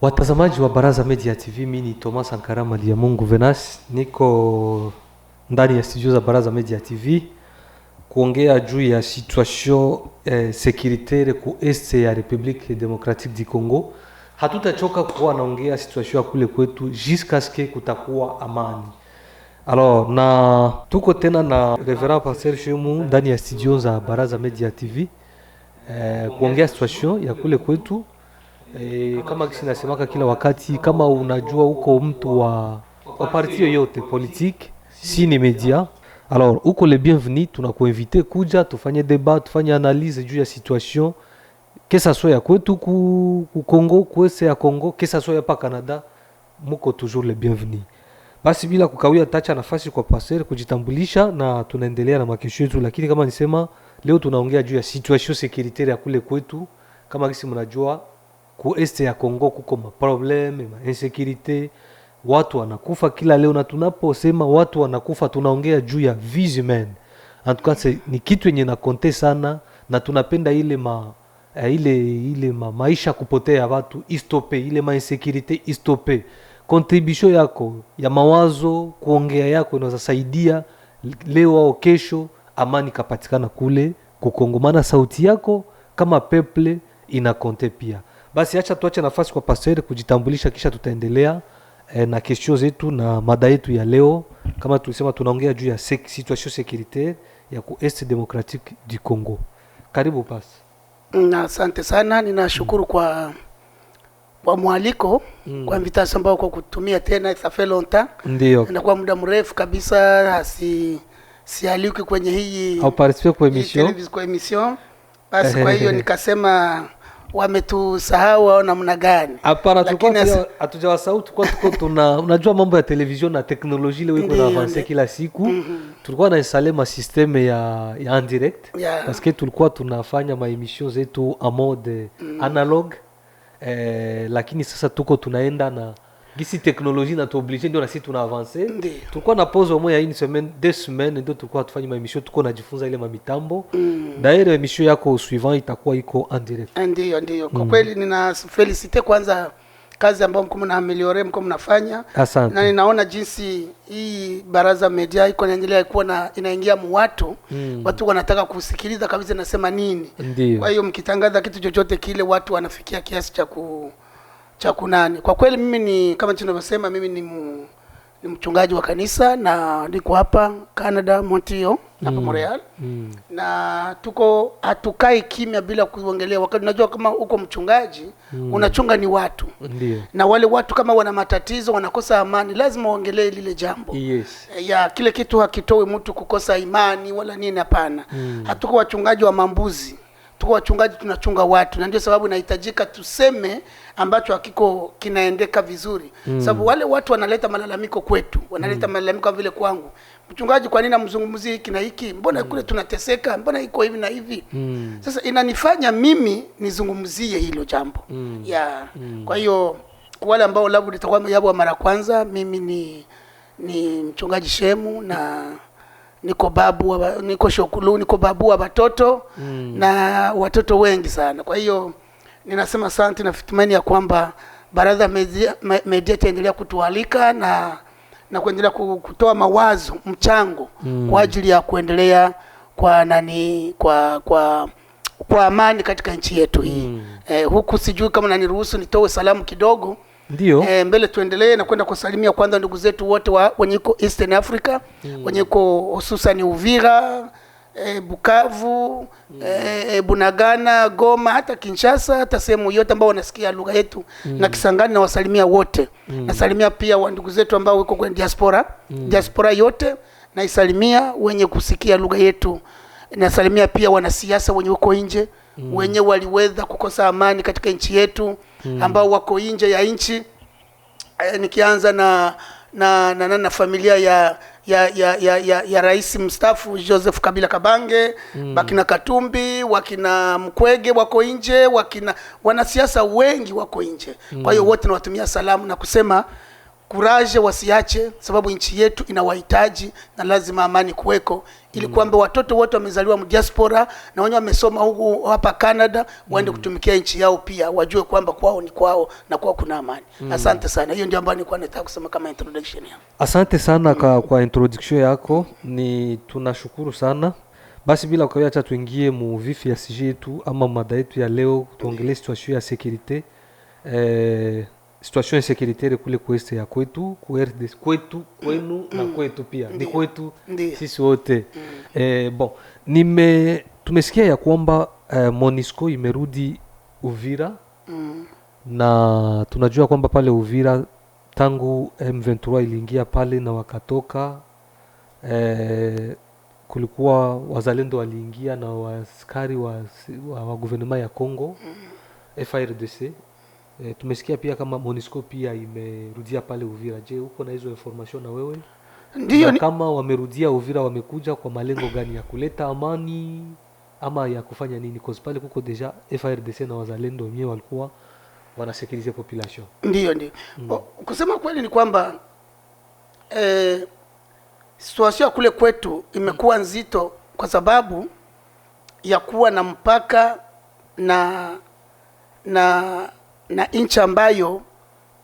Watazamaji wa Baraza Media TV, mimi ni Thomas Sankara Malia Mungu Venas, niko ndani ya studio za Baraza Media TV kuongea juu ya situation securitaire ku este ya Republique Democratique du Congo. Hatutachoka kuwa naongea situation ya kule kwetu jusqu'à ce que kutakuwa amani. Alors na tuko tena na Reverend Pasteur Shemu ndani ya studio za Baraza Media TV kuongea situation ya kule kwetu. Kama kisi nasemaka kila wakati, kama unajua uko mtu wa parti yoyote politique, si ni media, alors uko le bienvenu, tunakuinvite kuja tufanye débat, tufanye analyse juu ya situation, que ça soit ya kwetu ku Congo, kwese ya Congo, que ça soit ya pa Canada, muko toujours le bienvenu. Basi bila kukawia, tacha nafasi kwa pastor kujitambulisha na tunaendelea na makesho yetu, lakini kama nisema leo tunaongea juu ya situation securitaire ya kule kwetu. Kama kisi mnajua ku este ya Congo kuko maprobleme, insécurité, watu wanakufa kila leo, na tunaposema watu wanakufa tunaongea juu ya vies humaines. En tout cas ni kitu yenye na konte sana, na tunapenda ile maisha kupotea watu istope, ile insécurité istope. Contribution yako ya mawazo, kuongea yako inaweza saidia leo au kesho amani kapatikana kule kukongo, maana sauti yako kama peuple ina konte pia. Basi acha tuache nafasi kwa pastor kujitambulisha, kisha tutaendelea na question zetu na mada yetu ya leo. Kama tulisema tunaongea juu ya situation securitaire ya ku Est Democratique du Congo. Karibu pastor. Na asante sana, ninashukuru kwa mwaliko, kwa invitation ambayo kwa kutumia tena, ça fait longtemps. Ndio. Inakuwa muda mrefu kabisa sialiki kwenye hii au participer kwa emission. Basi kwa hiyo nikasema wametusahau au namna gani? Hapana, tulikuwa hatujawasahau, tulikuwa unajua mambo ya television na teknolojia leo iko na avance kila siku. Tulikuwa na installer ma systeme ya en direct, parce que tulikuwa tunafanya ma emissions zetu en mode analog, lakini sasa tuko tunaenda na gisi teknolojia na tuoblige, ndio na sisi tuna avancer. Tulikuwa na pause au moins ya une semaine, 2 semaines, ndio tulikuwa tufanye ma emission, tuko najifunza ile mamitambo. D'ailleurs emission yako suivant itakuwa iko en direct. Ndio. Kwa kweli nina felicite kwanza kazi ambayo mko mnaameliore, mko mnafanya. Asante. Na ninaona jinsi hii Baraza Media iko inaendelea kuwa na inaingia watu. Watu wanataka kusikiliza kabisa nasema nini. Ndiyo. Kwa hiyo mkitangaza kitu chochote kile watu wanafikia kiasi cha kunani. Kwa kweli mimi ni kama tunavyosema, mimi ni mchungaji wa kanisa na niko hapa Canada, Montreal, hapa Montreal. Na hatukai kimya bila kuongelea. Wakati unajua kama uko mchungaji, unachunga ni watu. Ndiyo. Na wale watu kama wana matatizo, wanakosa amani, lazima waongelee lile jambo. Yes. Ya kile kitu hakitoe mtu kukosa imani wala nini, hapana. Hatuko wachungaji wa mambuzi. Tuko wachungaji tunachunga watu, na ndio sababu inahitajika tuseme ambacho hakiko kinaendeka vizuri. Sababu wale watu wanaleta malalamiko kwetu, wanaleta malalamiko kama vile kwangu. Mchungaji, kwa nini namzungumzie hiki na hiki? Mbona kule tunateseka? Mbona iko hivi na hivi? Sasa inanifanya mimi nizungumzie hilo jambo. Kwa hiyo kwa wale ambao labda litakuwa yabo mara kwanza, mimi ni mchungaji Shemu na niko babu wa watoto na watoto wengi sana. Kwa hiyo ninasema asante na fitumani ya kwamba Baraza Media itaendelea kutualika na kuendelea kutoa mawazo, mchango kwa ajili ya kuendelea kwa amani katika nchi yetu hii. Huku sijui kama naniruhusu nitoe salamu kidogo. Ndio. Mbele tuendelee na kwenda kusalimia kwanza ndugu zetu wote wenye iko Eastern Africa, wenye iko hususan Uvira, Bukavu, Bunagana, Goma, hata Kinshasa, hata sehemu yote ambao wanasikia lugha yetu na Kisangani, na wasalimia wote. Nasalimia pia wa ndugu zetu ambao wako kwenye diaspora yote, na isalimia wenye kusikia lugha yetu. Nasalimia pia wanasiasa wenye uko nje, wenye waliweza kukosa amani katika nchi yetu, ambao wako nje ya nchi. Nikianza na familia ya rais mstaafu Joseph Kabila Kabange, wakina Katumbi, wakina Mkwege wako nje, wanasiasa wengi wako nje. Kwa hiyo wote nawatumia salamu na kusema kuraje wasiache, sababu nchi yetu inawahitaji na lazima amani kuweko, ili kwamba watoto wote wamezaliwa mdiaspora na wenye wamesoma huku hapa Canada waende kutumikia nchi yao, pia wajue kwamba kwao ni kwao na kwao kuna amani. Asante sana. Hiyo ndio ambayo nilikuwa nataka kusema kama introduction yangu. Asante sana kwa introduction yako, ni tunashukuru sana. Basi bila kuacha tuingie mu vifi ya sije yetu ama mada yetu ya leo, tuongelee situation ya security. Situation ya security kule kweste ya kwetu, RDC kwetu, kwenu na kwetu pia. Ni kwetu sisi wote. Bon, tumesikia ya kwamba MONUSCO imerudi Uvira. Na tunajua kwamba pale Uvira tangu M23 iliingia pale na wakatoka, kulikuwa wazalendo waliingia na waskari wa gouvernement ya Congo, FARDC. Tumesikia pia kama MONUSCO pia imerudia pale Uvira. Je, uko na hizo information na wewe? Ndio, kama wamerudia Uvira wamekuja kwa malengo gani, ya kuleta amani ama ya kufanya nini? Kwa sababu pale kuko deja FARDC na wazalendo wenyewe walikuwa wanasekirize population. Ndio. Kusema kweli ni kwamba situation kule kwetu imekuwa nzito kwa sababu ya kuwa na mpaka na nchi ambayo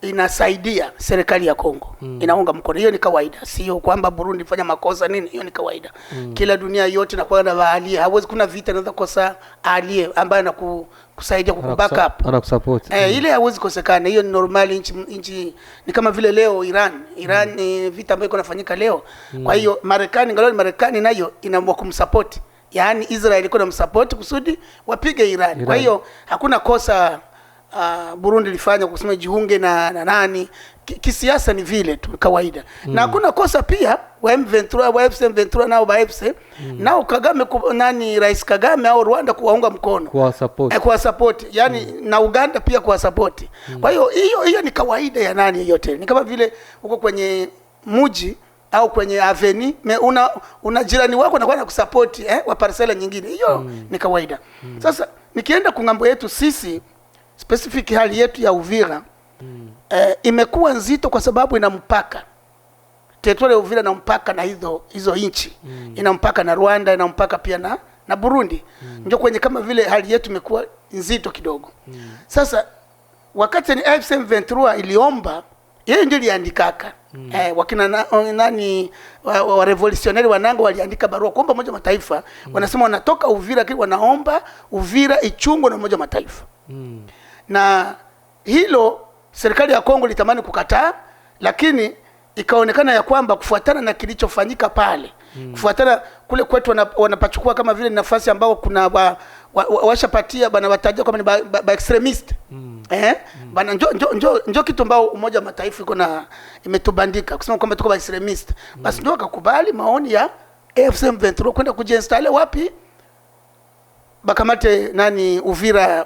inasaidia serikali ya Kongo. Inaunga mkono. Hiyo ni kawaida. Sio kwamba Burundi fanya makosa nini, hiyo ni kawaida. Kila dunia yote inakuwa na waalie. Hawezi kuna vita inaweza kosa alie ambaye anakusaidia kuback up. Anakusupport. Ile hawezi kosekana. Hiyo ni normal. Nchi ni kama vile leo Iran ni vita ambayo iko nafanyika leo. Kwa hiyo Marekani nayo inaamua kumsupport. Yaani Israel iko na msupport kusudi wapige Iran. Kwa hiyo hakuna kosa Burundi lifanya kusema jiunge na nani. Kisiasa ni vile tu kawaida. Na hakuna kosa pia wa M23 nao baFC nao Kagame Rais Kagame au Rwanda kuwaunga mkono, kwa support yani na Uganda pia kwa support. Kwa hiyo hiyo ni kawaida ya nani yote. Ni kama vile uko kwenye mji au kwenye avenue una jirani wako na kwa kusupport wa parcela nyingine. Hiyo ni kawaida. Sasa nikienda kungambo yetu sisi specific hali yetu ya Uvira imekuwa nzito kwa sababu ina mpaka. Territory ya Uvira na mpaka na hizo nchi. Ina mpaka na Rwanda, ina mpaka pia na Burundi. Ndio kwenye kama vile hali yetu imekuwa nzito kidogo. Sasa wakati ni M23 iliomba, yeye ndio aliandikaka. Wakina nani wa revolutionary wanango waliandika barua kuomba Umoja wa Mataifa. Wanasema wanatoka Uvira lakini wanaomba Uvira ichungwe na Umoja wa Mataifa. Na hilo serikali ya Kongo litamani kukataa, lakini ikaonekana ya kwamba kufuatana na kilichofanyika pale, kufuatana kule kwetu wanapachukua kama vile nafasi ambao kuna washapatia bana watajia kama ni ba extremist. Bana njo kitu ambao Umoja wa Mataifa iko na imetubandika kusema kwamba tuko ba extremist. Basi ndio akakubali maoni ya AFC/M23 kwenda kujiinstall wapi? Bakamate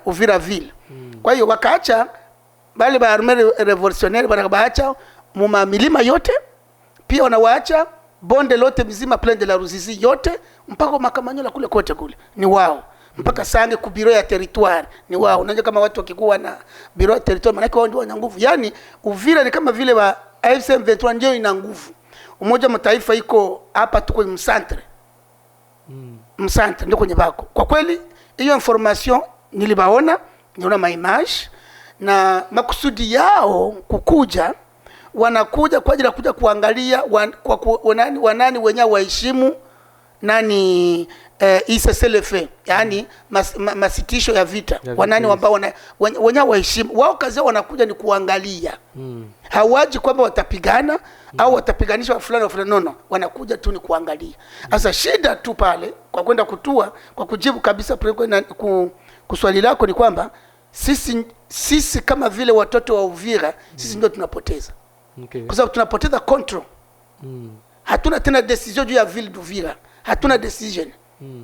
Uvira ville. Kwa hiyo wakaacha bali ba armée révolutionnaire wanabaacha muma milima yote, pia wanawaacha bonde lote mzima, plaine de la Ruzizi yote mpaka Makamanyola kule kote kule ni wao, mpaka Sange ku biro ya territoire ni wao. Unajua kama watu wakikuwa na biro ya territoire maana wao ndio wana nguvu. Yani Uvira ni kama vile wa AFC/M23 ndio ina nguvu. Umoja wa Mataifa iko hapa, tuko msantre msantre ndio kwenye bako. Kwa kweli hiyo information nilibaona, niona maimage na makusudi yao kukuja, wanakuja kwa ajili ya kuja kuangalia wanani wenyewe waheshimu nani ICCLF, yani masitisho ya vita wanani ambao wenyewe waheshimu. Wao kazi wanakuja ni kuangalia. Hawaji kwamba watapigana au watapiganisha fulani wa fulani, no, wanakuja tu ni kuangalia. Sasa shida tu pale kwa kwenda kutua, kwa kujibu kabisa kuswali lako ni kwamba sisi kama vile watoto wa Uvira sisi ndio tunapoteza. Kwa sababu tunapoteza control. Hatuna tena decision juu ya ville d'Uvira. Hatuna decision.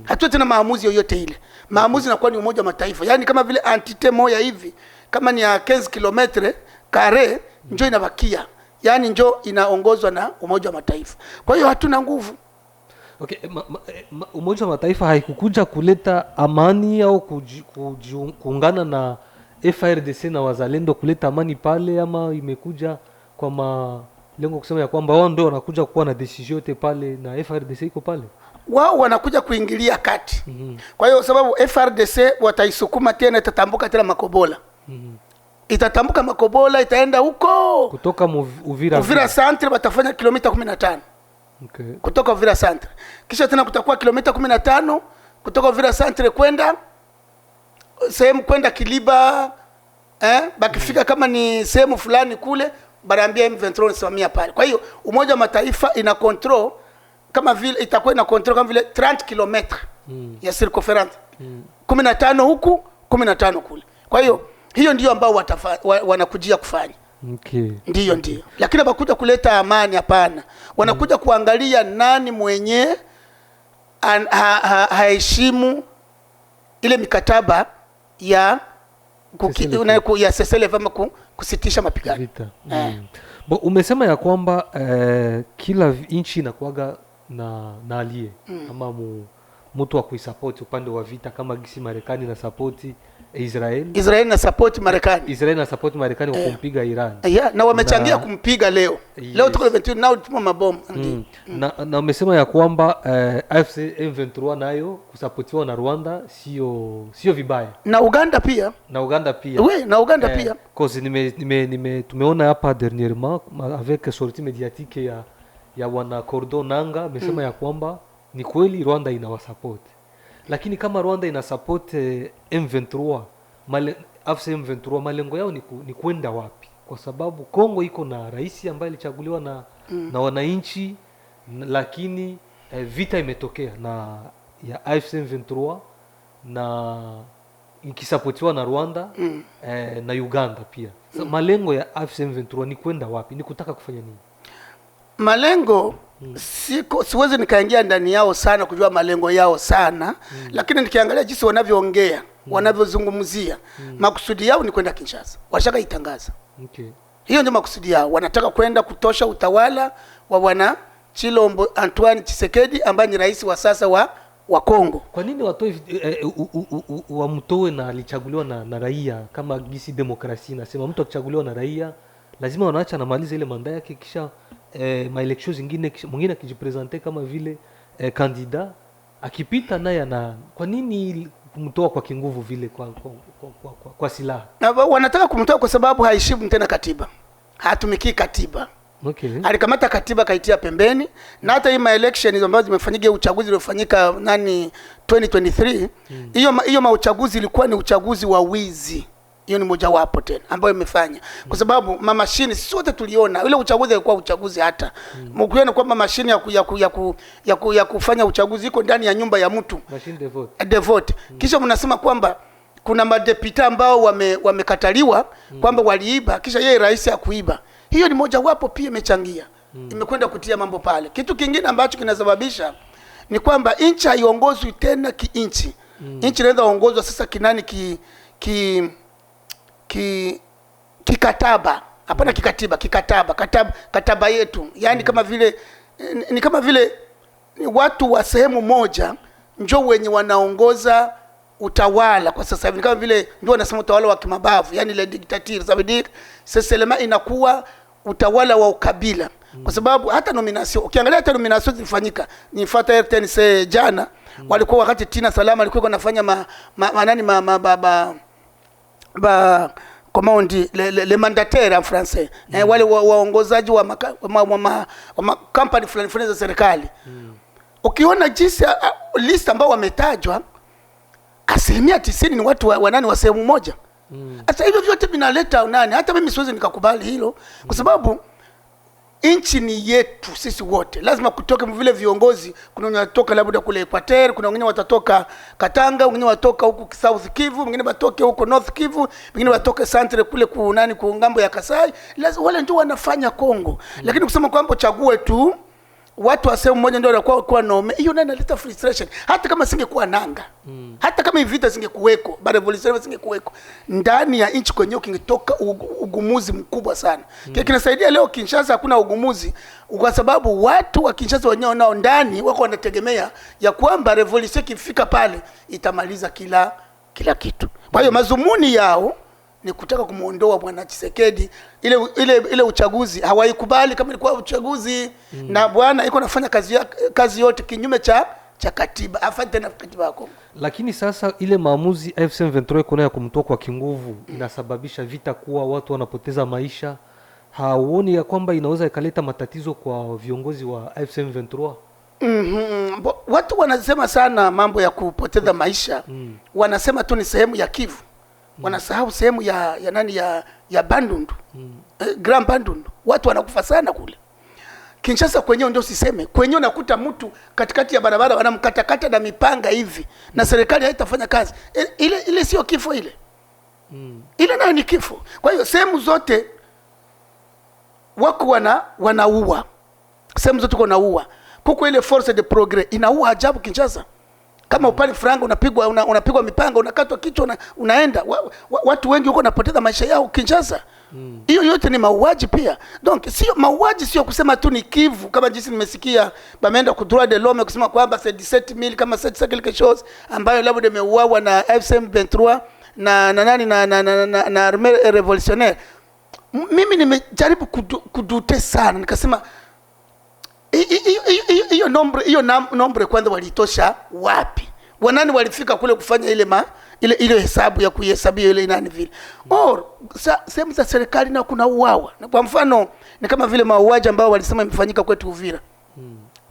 Hatuna tena maamuzi yoyote ile. Maamuzi inakuwa ni Umoja wa Mataifa. Yaani kama vile entité moja hivi, kama ni ya 15 km kare njoo inabakia. Yaani njoo inaongozwa na Umoja wa Mataifa. Kwa hiyo hatuna nguvu. Okay, Umoja wa Mataifa haikukuja kuleta amani au kuungana na FARDC na wazalendo kuleta amani pale, ama imekuja kwa lengo kusema ya kwamba wao ndio wanakuja kuwa na decision yote pale na FRDC iko pale, wao wanakuja kuingilia kati. Kwa hiyo sababu FRDC wataisukuma tena, itatambuka tena Makobola. Itatambuka Makobola, itaenda huko kutoka Uvira Centre, watafanya kilomita 15. Okay. Kutoka Uvira Centre. Kisha tena kutakuwa kilomita 15 kutoka Uvira Centre kwenda sehemu kwenda Kiliba, bakifika kama ni sehemu fulani kule, baraambia M23 nisimamia pale. Kwa hiyo Umoja wa Mataifa ina control kama vile itakuwa ina control kama vile 30 km ya circumference. 15 huku, 15 kule. Kwa hiyo ndio ambao wanakujia kufanya. Okay. Ndio. Lakini hawakuja kuleta amani, hapana. Wanakuja kuangalia nani mwenye haheshimu ile mikataba ya ya sesele vama kusitisha mapigano. Umesema ya kwamba kila nchi inakuaga na alie ama mtu wa kuisupport upande wa vita, kama gisi Marekani na support Israel na support Marekani. Israel na support Marekani kwa kumpiga Iran. Na wamechangia kumpiga leo. Yes. Leo tuko 22 nao tuma mabomu. Na umesema ya kwamba AFC M23 nayo kusapotiwa na Rwanda sio vibaya. Na Uganda pia. Oui, na Uganda pia. Cause tumeona hapa dernièrement avec sortie médiatique ya wana Cordon Nanga amesema ya kwamba ni kweli Rwanda inawasupport. Lakini kama Rwanda ina support M23, AFC M23, malengo yao ni kwenda wapi? Kwa sababu Kongo iko na rais ambaye alichaguliwa na wananchi, lakini vita imetokea na ya AFC M23 na ikisapotiwa na Rwanda na Uganda pia. So, malengo ya AFC M23 ni kwenda wapi? Ni kutaka kufanya nini? Malengo siwezi nikaingia ndani yao sana kujua malengo yao sana, lakini nikiangalia jinsi wanavyoongea, wanavyozungumzia, makusudi yao ni kwenda Kinshasa. Washaka itangaza. Okay. Hiyo ndio makusudi yao. Wanataka kwenda kutosha utawala wa bwana Chilombo Antoine Tshisekedi ambaye ni rais wa sasa wa Kongo. Kwa nini watoe wamtoe na alichaguliwa na raia, kama gisi demokrasia nasema mtu akichaguliwa na raia lazima wanaacha na maliza ile manda yake, kisha maelection zingine mwingine akijipresenter kama vile kandida akipita naye kwa nini kumtoa kwa kinguvu vile kwa silaha? Wanataka kumtoa kwa sababu haishibu tena katiba. Hatumiki katiba. Okay. Alikamata katiba kaitia pembeni, na hata hii election ambazo zimefanyika, uchaguzi uliofanyika 2023, hiyo uchaguzi ilikuwa ni uchaguzi wa wizi. Hiyo ni moja wapo tena ambayo imefanya. Kwa sababu mashine sote tuliona ile uchaguzi ulikuwa uchaguzi, hata mkiona kwamba mashine ya kufanya uchaguzi iko ndani ya nyumba ya mtu, machine de vote. Kisha mnasema kwamba kuna madepita ambao wamekataliwa kwamba waliiba, kisha yeye rais akuiba. Hiyo ni moja wapo pia imechangia. Imekwenda kutia mambo pale. Kitu kingine ambacho kinasababisha ni kwamba nchi haiongozwi tena kiinchi. Nchi inaweza ongozwa sasa kinani kikataba. Hapana kikatiba, kataba yetu. Yaani kama vile ni watu wa sehemu moja njoo wenye wanaongoza utawala kwa sasa hivi. Kama vile ndio wanasema utawala wa kimabavu, yani le dictature. Sababu sasa lema inakuwa utawala wa ukabila. Kwa sababu hata nomination, ukiangalia hata nomination zilifanyika, nifuata RTNC jana, walikuwa wakati Tina Salama alikuwa anafanya comment on dit les mandataires en français, wale waongozaji wa company fulani za serikali. Ukiona jinsi list ambao wametajwa, 90% ni watu wa sehemu moja. Hata hivyo vyote vinaleta hata mimi siwezi nikakubali hilo, kwa sababu nchi ni yetu sisi wote. Lazima kutoke vile viongozi, kuna wengine watoka labda kule Equateur, kuna wengine watatoka Katanga, wengine watoka huko South Kivu, wengine watoke huko North Kivu, wengine watoke Centre kule ku ngambo ya Kasai. Lazima wale ndio wanafanya Kongo. Lakini kusema kwamba chague tu watu wa sehemu moja ndio wanakuwa kwa nome, hiyo ndio inaleta frustration. Hata kama singekuwa nanga, hata kama hivi vita singekuweko, bado revolution singekuweko, ndani ya nchi kwenyewe kingetoka ugumuzi mkubwa sana. Kinasaidia leo Kinshasa hakuna ugumuzi, kwa sababu watu wa Kinshasa wenyewe nao ndani wako wanategemea ya kwamba revolution ikifika pale itamaliza kila kitu. Kwa hiyo mazumuni yao ni kutaka kumuondoa bwana Tshisekedi. Ile uchaguzi hawaikubali kama ilikuwa uchaguzi na bwana iko nafanya kazi yote kinyume cha katiba, afanye tena katiba yako. Lakini sasa ile maamuzi AFC M23 iko nayo kumtoa kwa kinguvu inasababisha vita kuwa watu wanapoteza maisha. Hauoni ya kwamba inaweza ikaleta matatizo kwa viongozi wa AFC M23? Watu wanasema sana mambo ya kupoteza maisha. Wanasema tu ni sehemu ya Kivu. Wanasahau sehemu ya nani ya Bandundu. Grand Bandundu. Watu wanakufa sana kule. Kinshasa kwenyewe ndio siseme. Kwenyewe nakuta mtu katikati ya barabara wanamkatakata na mipanga hivi na serikali haitafanya kazi. Ile sio kifo ile. Ile nayo ni kifo. Kwa hiyo sehemu zote wako wanaua. Sehemu zote wanaua. Kuko ile force de progrès inaua ajabu Kinshasa. Kama upande franga unapigwa mipanga, unakatwa kichwa, unaenda. Watu wengi huko wanapoteza maisha yao Kinshasa. Hiyo yote ni mauaji pia. Donc sio mauaji, sio kusema tu ni Kivu kama jinsi nimesikia bameenda ku droit de l'homme kusema kwamba 17,000 kama 7 quelque chose ambayo labda imeuawa na FCM 23 na armée révolutionnaire. Mimi nimejaribu kudute sana, nikasema hiyo nombre kwanza walitosha wapi? Wanani walifika kule kufanya ile hesabu ya kuhesabia ile nani vile? Sehemu za serikali na kuna uwawa. Kwa mfano ni kama vile mauaji ambao walisema imefanyika kwetu Uvira.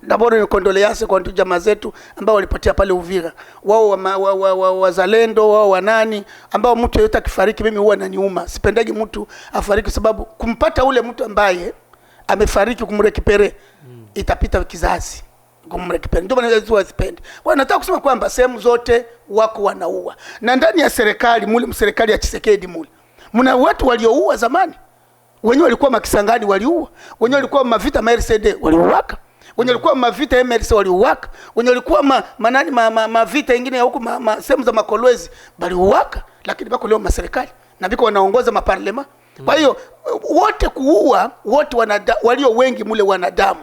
Na bora ni kondoleanse kwa jamaa zetu ambao walipotea pale Uvira. Wao wazalendo, wao wanani ambao mtu yeyote akifariki mimi huwa naniuma. Sipendagi mtu afariki sababu kumpata ule mtu ambaye amefariki kumrekipere itapita kizazi kumrekipere. Ndio maana sipendi. Kwa nataka kusema kwamba sehemu zote wako wanaua. Na ndani ya serikali serikali ya Tshisekedi muna watu walioua zamani. Wenyewe walikuwa makisangani waliua. Wenyewe walikuwa mavita MRCD waliuaka. Wenyewe walikuwa mavita MRC waliuaka. Wenyewe walikuwa mavita nyingine ya huko sehemu za makolwezi waliuaka. Lakini bako leo maserikali na biko wanaongoza maparlema. Kwa hiyo wote kuua, wote walio wengi mule wanadamu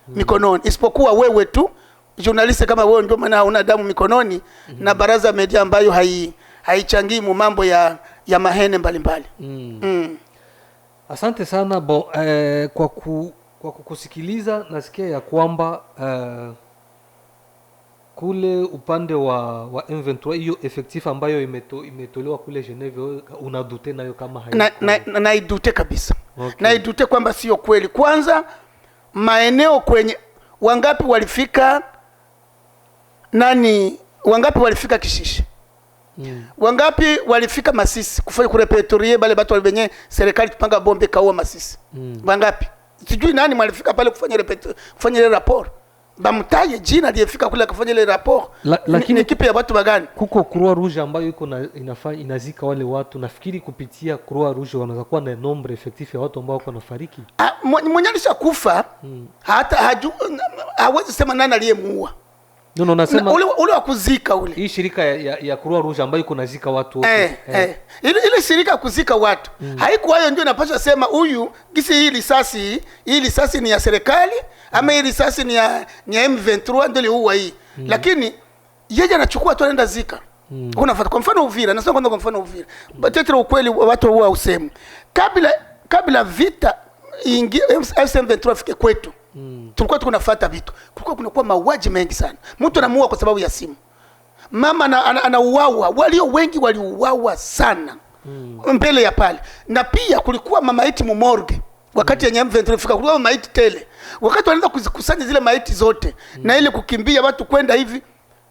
mikononi, isipokuwa wewe tu journalist kama wewe ndio maana una damu mikononi na baraza media ambayo haichangii mambo ya mahene mbalimbali. Asante sana kwa kukusikiliza. Nasikia ya kwamba kule upande wa M23 hiyo effective ambayo imetolewa kule Geneva unadute nayo kama naidute kabisa. Okay. Naidute kwamba sio kweli. Kwanza maeneo kwenye wangapi walifika wangapi walifika Kishishe? Wangapi walifika Masisi kufanya kurepertorier bale batu walibenye serikali tupanga bombe kaua Masisi? Wangapi? Sijui nani mwalifika pale kufanya ile rapport. Bamtaye jina aliyefika kule kufanya ile rapport. Lakini ekipe ya watu bagani? Kuko Croix Rouge ambayo iko inazika wale watu. Nafikiri kupitia Croix Rouge wanaweza kuwa na nombre effectif ya watu ambao wako nafariki. Mwenye alishakufa hata hawezi sema nani aliyemuua. No, nasema ule wakuzika ule. Hii shirika ya Croix Rouge ambayo iko nazika watu wote. Ile shirika kuzika watu. Haikuwa hiyo ndio inapaswa sema huyu kisi hii risasi ni ya serikali ama hii risasi ni ya M23 ndio liua hii. Lakini yeye anachukua tu anaenda zika. Unafuata kwa mfano Uvira, nasema kwanza kwa mfano Uvira. Batetro ukweli watu huwa useme. Kabla vita M23 fike kwetu. Tulikuwa tunafuata vitu. Kulikuwa kunakuwa mauaji mengi sana. Mtu anamuua kwa sababu ya simu. Mama anauawa, walio wengi waliuawa sana. Mbele ya pale. Na pia kulikuwa mamaiti morgue. Wakati ya M23 fika kulikuwa mamaiti tele. Wakati wanaanza kuzikusanya zile maiti zote na ile kukimbia watu kwenda hivi,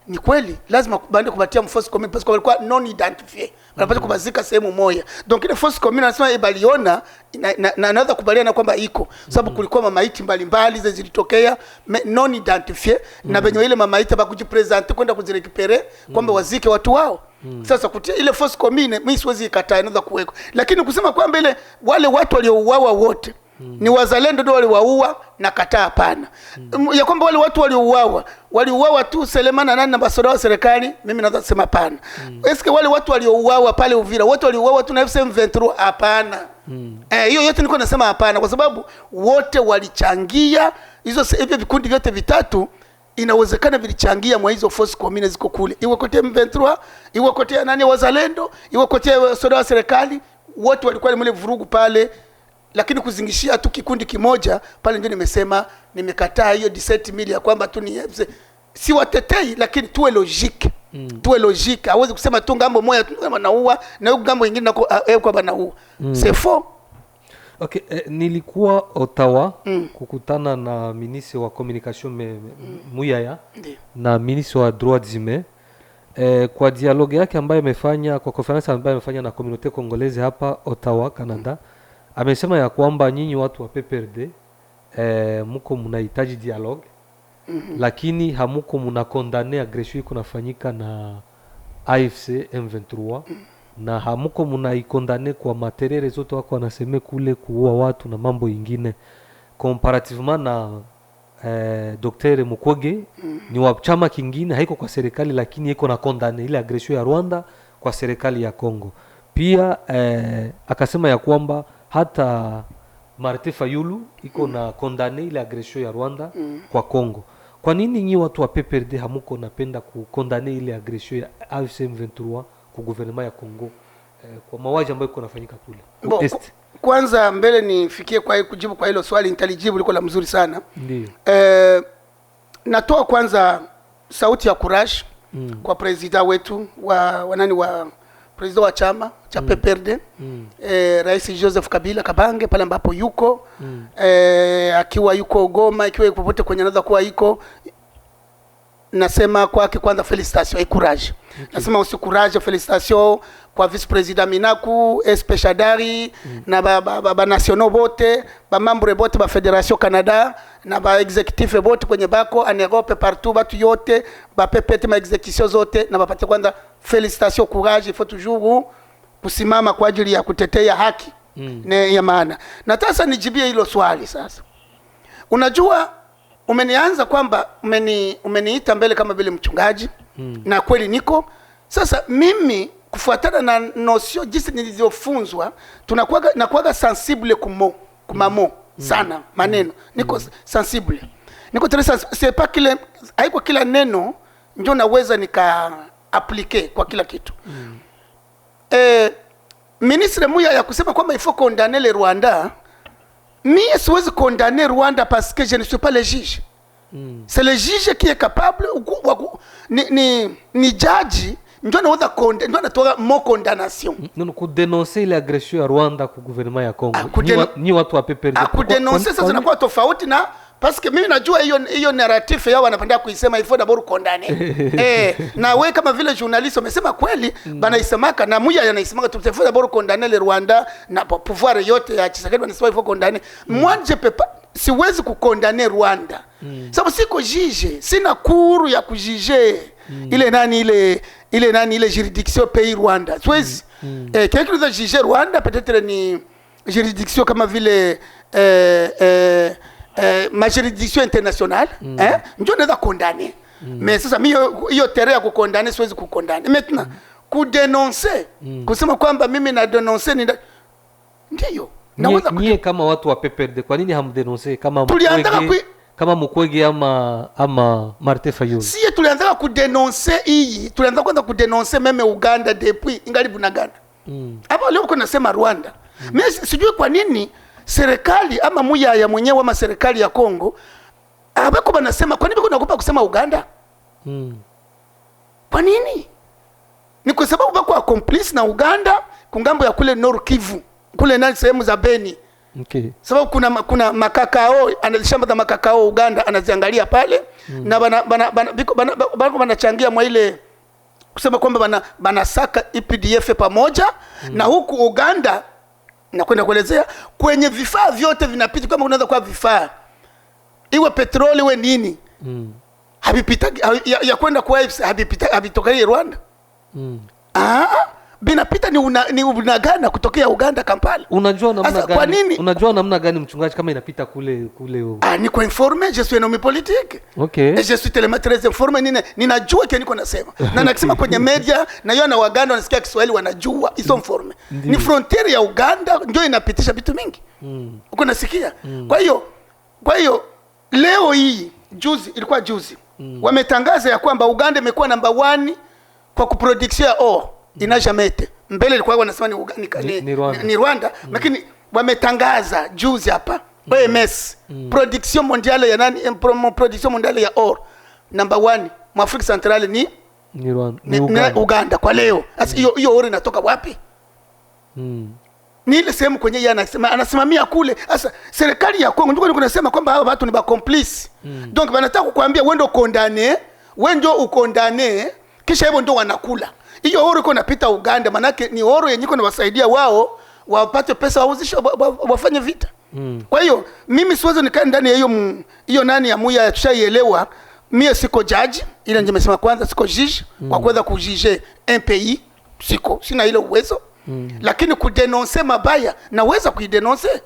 ni kweli lazima baende kupatia force commune parce que walikuwa non identifié. Wanapata kubazika sehemu moja. Donc ile force commune anasema ibaliona na anaweza kubaliana kwamba iko sababu kulikuwa mamaiti mbalimbali zilitokea non identifié na benyo ile mamaiti bakujipresenter kwenda kuzirekipere kwamba wazike watu wao. Sasa kutia ile force commune mimi siwezi ikataa, inaweza kuweko. Lakini kusema kwamba ile wale watu waliouawa wote ni wazalendo ndio waliwaua na kataa hapana. Ya kwamba wale watu waliuawa tu Selemana nani na basoda wa serikali, mimi naweza kusema hapana. Eske wale watu waliouawa pale Uvira wote waliuawa tu na FCM 23? Hapana. Hiyo yote nilikuwa nasema hapana kwa sababu wote walichangia hizo vikundi vyote vitatu. Inawezekana vilichangia mwa hizo force commune ziko kule. Iwe kote M23, iwe kote nani wazalendo, iwe kote soda wa serikali, wote walikuwa mle vurugu pale, lakini kuzingishia tu kikundi kimoja pale, ndio nimesema nimekataa hiyo 17,000 ya kwamba tu ni si watetei, lakini tuwe logique. Tuwe logique. Hawezi kusema tu ngambo moja tu wanaua na ngambo nyingine nako kwa banaua. C'est faux. Okay, nilikuwa Ottawa kukutana na ministre wa communication Muyaya na ministre wa droits humains kwa dialogue yake ambayo amefanya, kwa conference ambayo amefanya na communauté congolaise hapa Ottawa, Canada. Amesema ya kwamba nyinyi watu wa PPRD mko mnahitaji dialogue, lakini hamuko mnakondane agression iko nafanyika na AFC M23 na hamuko mnaikondane kwa materiere zote wako wanaseme kule kuua watu na mambo ingine. Comparativement na Dr. Mukwege ni wa chama kingine, haiko kwa serikali, lakini iko na kondane ile agression ya Rwanda kwa serikali ya Kongo. Pia akasema ya kwamba hata Martin Fayulu iko na kondane ile agression ya Rwanda kwa Kongo. Kwa nini nyinyi watu wa PPRD hamuko napenda kukondane ile agression ya AFC M23 kwa gouvernement ya Kongo kwa mauaji ambayo iko nafanyika kule? Kwanza mbele nifikie kwa kujibu kwa hilo swali, nitalijibu liko la mzuri sana. Ndio. Natoa kwanza sauti ya courage kwa president wetu wa president wa chama cha PPRD, Rais Joseph Kabila Kabange pale ambapo yuko akiwa yuko Goma, akiwa popote kwenye anaweza kuwa iko. Nasema kwake kwanza felicitation et courage. Nasema aussi courage, felicitation kwa vice president Minaku, Espeshadari na ba nationaux bote, ba membre bote ba Federation Canada na ba executive bote kwenye bako en Europe partout, batu yote ba PPT ma execution zote na bapate kwanza felicitation, courage. Il faut toujours kusimama kwa ajili ya kutetea haki ya maana. Na sasa nijibie hilo swali sasa. Unajua umenianza kwamba umeniita mbele kama vile mchungaji na kweli niko. Sasa mimi kufuatana na nosio jinsi nilizofunzwa, nakuaga sensible kumamo sana maneno. Niko sensible. Niko très sensible. C'est pas kile, haiko kila neno ndio naweza nika appliquer kwa kila kitu. Ministre Muya ya kusema kwamba il faut condamner le Rwanda. Mie siwezi condamner Rwanda parce que je ne suis pas le juge. C'est le juge qui est capable ni judge ndio anaweza ndio anatoa mo condamnation. Ndio kudenoncer ile agression ya Rwanda kwa gouvernement ya Kongo. Ni watu wa PPRD. Kudenoncer sasa zinakuwa tofauti na parce que mimi najua hiyo narrative yao wanapenda kuisema il faut d'abord condamner. Na wewe kama vile journaliste umesema kweli banaisemaka na Muya yanaisemaka tu il faut d'abord condamner le Rwanda na pouvoir yote ya Tshisekedi wanasema il faut condamner. Moi je peux pas, siwezi kukondane Rwanda. Sababu siko juge, sina kuru ya kujije ile juridiction pays Rwanda. Siwezi. Quelqu'un qui doit juger Rwanda peut-être ni juridiction kama vile ma juridiction internationale, ndio naweza kondane. Mais sasa mimi hiyo terrain ya kukondane siwezi kukondane. Maintenant kudenoncer, kusema kwamba mimi na denoncer ndio Nyie kama watu wa PPRD kwa nini hamdenoncer kama Mukwege ama Martin Fayulu? Si tulianza kudenoncer hii, tulianza kwanza kudenoncer meme Uganda depuis ingali Bunagana. Hapo leo kuna sema Rwanda. Mimi sijui kwa nini serikali ama Muya ya mwenyewe ama serikali ya Kongo abako banasema kwa nini kunaogopa kusema Uganda? Kwa nini? Ni kwa sababu bako accomplice na Uganda kungambo ya kule Nord Kivu, kule nani sehemu za Beni. Okay. Sababu kuna makakao, anashamba za makakao Uganda anaziangalia pale na bana banachangia mwa ile kusema kwamba banasaka EPDF pamoja na huku Uganda na kwenda kuelezea kwenye vifaa vyote vinapita kama unaweza kwa vifaa iwe petroli iwe nini habipita ya kwenda kwa AFC habitoka Rwanda. Binapita ni Bunagana kutokea Uganda Kampala. Unajua namna gani? Kwa nini? Unajua namna gani mchungaji kama inapita kule ni kwa informer, je suis un homme politique. Okay. Et je suis tellement très informé, ninajua kile niko nasema. Na nakisema kwenye media na yona Waganda wanasikia Kiswahili wanajua, iso informe. Ni frontiere ya Uganda ndio inapitisha vitu mingi. Uko nasikia? Kwa hiyo leo hii ilikuwa juzi. Wametangaza ya kwamba Uganda imekuwa number 1 kwa kuproduction ya ore. Ina jamais été. mbele ilikuwa wanasema ni Rwanda lakini wametangaza juzi hapa OMS production mondiale ya nani production mondiale ya oro number 1 mu Afrika Central ni Uganda kwa leo. Sasa hiyo oro inatoka wapi? Ni ile sehemu kwenye yeye anasimamia kule. Sasa serikali ya Kongo ndio kunasema kwamba hao watu ni ba complice. Donc wanataka kukuambia wewe ndio ukondane kisha hivyo ndio wanakula. Hiyo oro iko napita Uganda manake ni oro yenye iko inawasaidia wao wapate pesa wauzishe wafanye vita. Kwa hiyo mimi siwezi nikaa ndani ya hiyo nani ya muya tushaielewa. Mimi siko judge, ile nimesema kwanza siko juge kwa kuweza kujije un pays, sina ile uwezo. Lakini kudenoncer mabaya naweza kuidenoncer.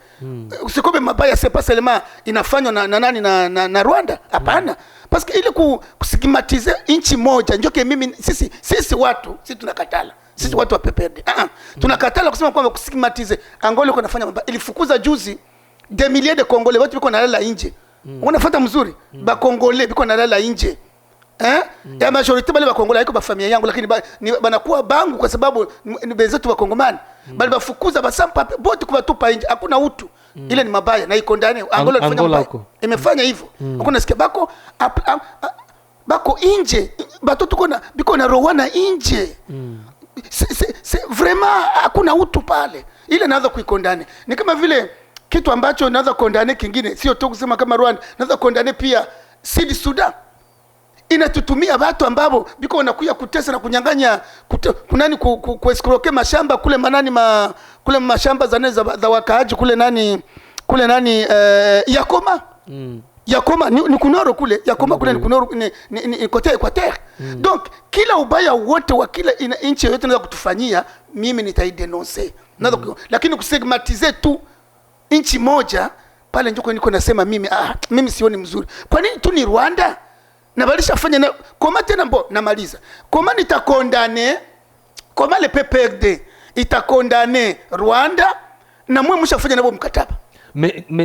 Usikobe mabaya c'est pas seulement inafanywa na nani na Rwanda, hapana. Parce que ile kusigmatize inchi moja njoke mimi sisi watu tunakatala. Sisi watu wa PPRD. Tunakatala kusema kwamba kusigmatize Angola iko nafanya mabaya. Ilifukuza juzi des milliers de Congolais watu biko nalala nje. Unafuata mzuri? Ba Congolais biko nalala nje. Ya majority bali ba Congolais haiko ba familia yangu lakini banakuwa bangu kwa sababu ni benzetu wa Kongomani. Bali bafukuza basampa bote kubatupa nje. Hakuna utu. Ile ni mabaya na iko ndani. Angola ilifanya mabaya. Imefanya hivyo. Hakuna sikia bako nje. Batoto biko na rowana nje. Vraiment hakuna utu pale. Ile naanza kuikondane. Ni kama vile kitu ambacho naanza kondane kingine sio tu kusema kama Rwanda, naanza kondane pia Sud Sudan. Inatutumia watu ambao biko wanakuja kutesa na kunyang'anya kunani kuescroquer mashamba kule kule mashamba za wakaaji kule nani Yakoma. Yakoma ni kunoro kule, Yakoma kule ni kunoro ni kote Equateur. Donc kila ubaya wote wa kila nchi yote inaweza kutufanyia, mimi nitaidenoncer. Lakini kusegmatize tu nchi moja pale njoko niko nasema mimi sioni mzuri. Kwa nini tu ni Rwanda? Na balishafanya na koma tena namaliza. Koma nitakondane, koma le PPRD itakondane Rwanda na mwe mshafanya nabo mkataba.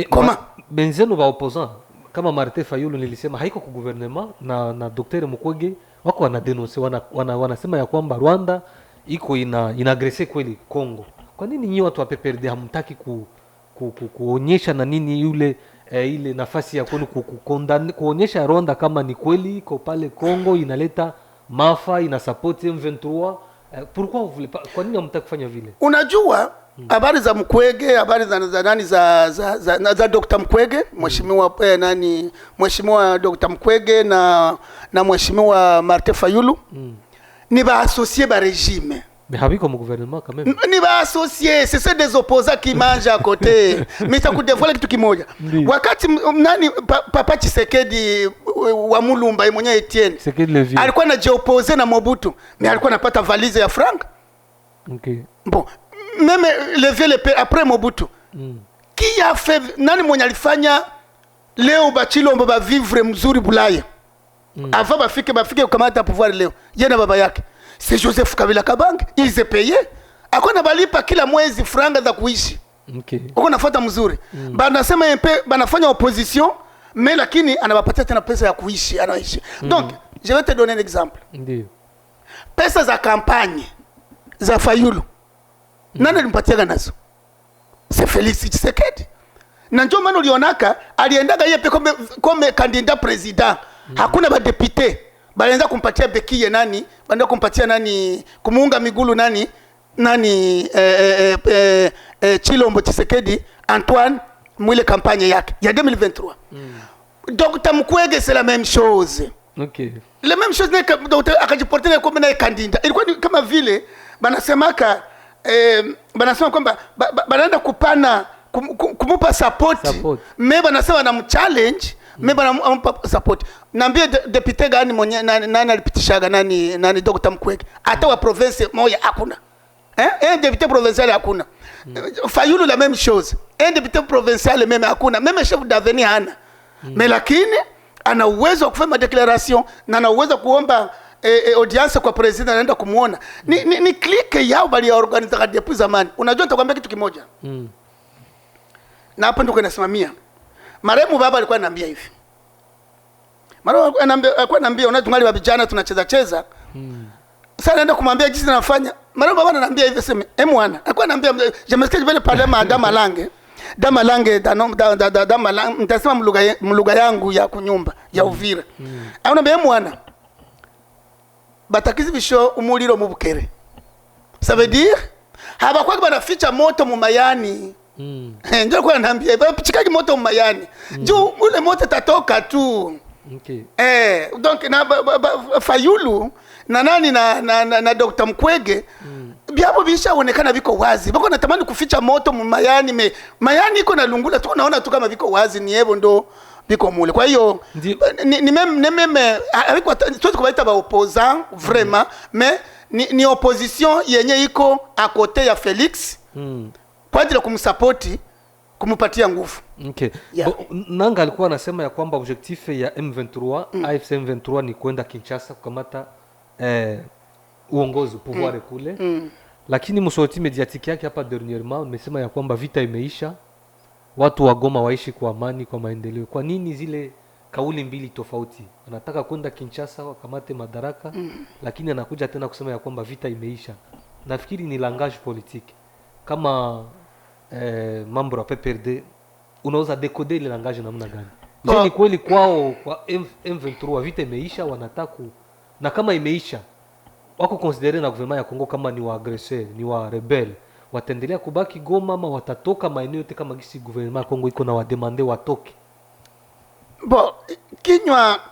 Koma benzenu ba opposant kama Martin Fayulu nilisema haiko ku gouvernement na Dr. Mukwege wako wanadenonce wanasema ya kwamba Rwanda iko inaagresser kweli Kongo. Kwa nini nyinyi watu wa PPRD hamtaki kuonyesha na nini ile nafasi ya kwenu kuonyesha Rwanda kama ni kweli iko pale Kongo inaleta mafa ina support M23? Pourquoi vous voulez pas? Kwa nini hamtaki kufanya vile? Unajua habari za Mukwege, habari za nani za Dr. Mukwege, mheshimiwa Dr. Mukwege na mheshimiwa Martin Fayulu ni ba associé ba régime. Mais habiko mu gouvernement quand même. Ni ba associé, c'est des opposants qui mangent à côté. Mais ça coûte dévoiler kitu kimoja. Wakati nani Papa Tshisekedi wa Mulumba mwenye Etienne. Alikuwa anajiopposer na Mobutu, mais alikuwa anapata valise ya franc. OK. Bon, même lever le après Mobutu. Qui a fait nani mwenye alifanya leo Bachilombo ba vivre mzuri Bulaya? Avant bafike kukamata pouvoir leo. Yeye na baba yake. C'est Joseph Kabila Kabange, ils est payé. Akona balipa kila mwezi franga za kuishi. Okay. Uko nafuata mzuri. Banasema banafanya opposition, mais lakini anabapatia tena pesa ya kuishi, anaishi. Donc, je vais te donner un exemple. Ndio. Pesa za kampanye za Fayulu. Nani alimpatia nazo? C'est Félix Tshisekedi. Na ndio maana ulionaka aliendaga yeye comme candidat président. Hakuna ba député. Balianza kumpatia Bekiye nani? Balianza kumpatia nani? Kumuunga migulu nani? Chilombo Tshisekedi Antoine mwile kampanye yake ya 2023. Dr. Mukwege c'est la même chose. OK. La même chose n'est que Dr. akajiporter comme na candidat. Ilikuwa kama vile banasema kwamba banaenda kupana kumupa support. Mais banasema na mchallenge. Mimi nampa support. Naambia deputy gani mwenye nani alipitishaga nani Dr. Mukwege. Hata wa province moja hakuna. Député provincial hakuna. Fayulu la même chose. Député provincial même hakuna. Même chef d'avenir hana. Mais lakini ana uwezo wa kufanya declaration na ana uwezo kuomba audience kwa president anaenda kumuona. Ni click yao bali organize depuis zamani. Unajua nitakwambia kitu kimoja. Na hapo ndio nasimamia. Maremu baba alikuwa ananiambia hivi. Maremu alikuwa ananiambia unatungali wa vijana tunacheza. Sasa naenda kumwambia jinsi nafanya. Mara baba ananiambia hivi sema, mwana. Alikuwa ananiambia je me suis venu parler ma dama langue. Dama langue dama langue nitasema mlugha yangu ya kunyumba ya Uvira. Ananiambia mwana. Batakizi bisho umuliro mu Bukere. Ça veut dire haba kwa banaficha moto mu mayani. Ndio kwa ananiambia bapichikaji moto mu mayani. Juu ule moto tatoka tu. Okay. Donc na Fayulu na nani na Dr. Mkwege biabo bishaonekana biko wazi. Bako natamani kuficha moto mu mayani mayani iko na lungula tu naona tu kama biko wazi ni hebo ndo biko mule. Kwa hiyo ni meme alikuwa tuwezi kubaita ba opposant vraiment mais ni opposition yenye iko à côté ya Felix kwa ajili ya kumsupport kumupatia nguvu. Okay. Yeah. Nanga alikuwa anasema ya kwamba objectif ya M23 AFC M23 ni kwenda Kinshasa kukamata uongozi pouvoir kule. Lakini msoti mediatiki yake hapa dernièrement umesema ya kwamba vita imeisha, watu wa Goma waishi kwa amani, kwa maendeleo. Kwa nini zile kauli mbili tofauti? Anataka kwenda Kinshasa wakamate madaraka lakini anakuja tena kusema ya kwamba vita imeisha. Nafikiri ni langage politique. Kama mambo ya PPRD unaweza decoder ile langage namna gani? Je, ni kweli kwao kwa M23 vita imeisha wanataka na kama imeisha wako considere na gouvernement ya Kongo kama ni wa aggresseur, ni wa rebelle, wataendelea kubaki Goma ama watatoka maeneo yote kama gisi gouvernement ya Kongo iko na wademande watoke? Bo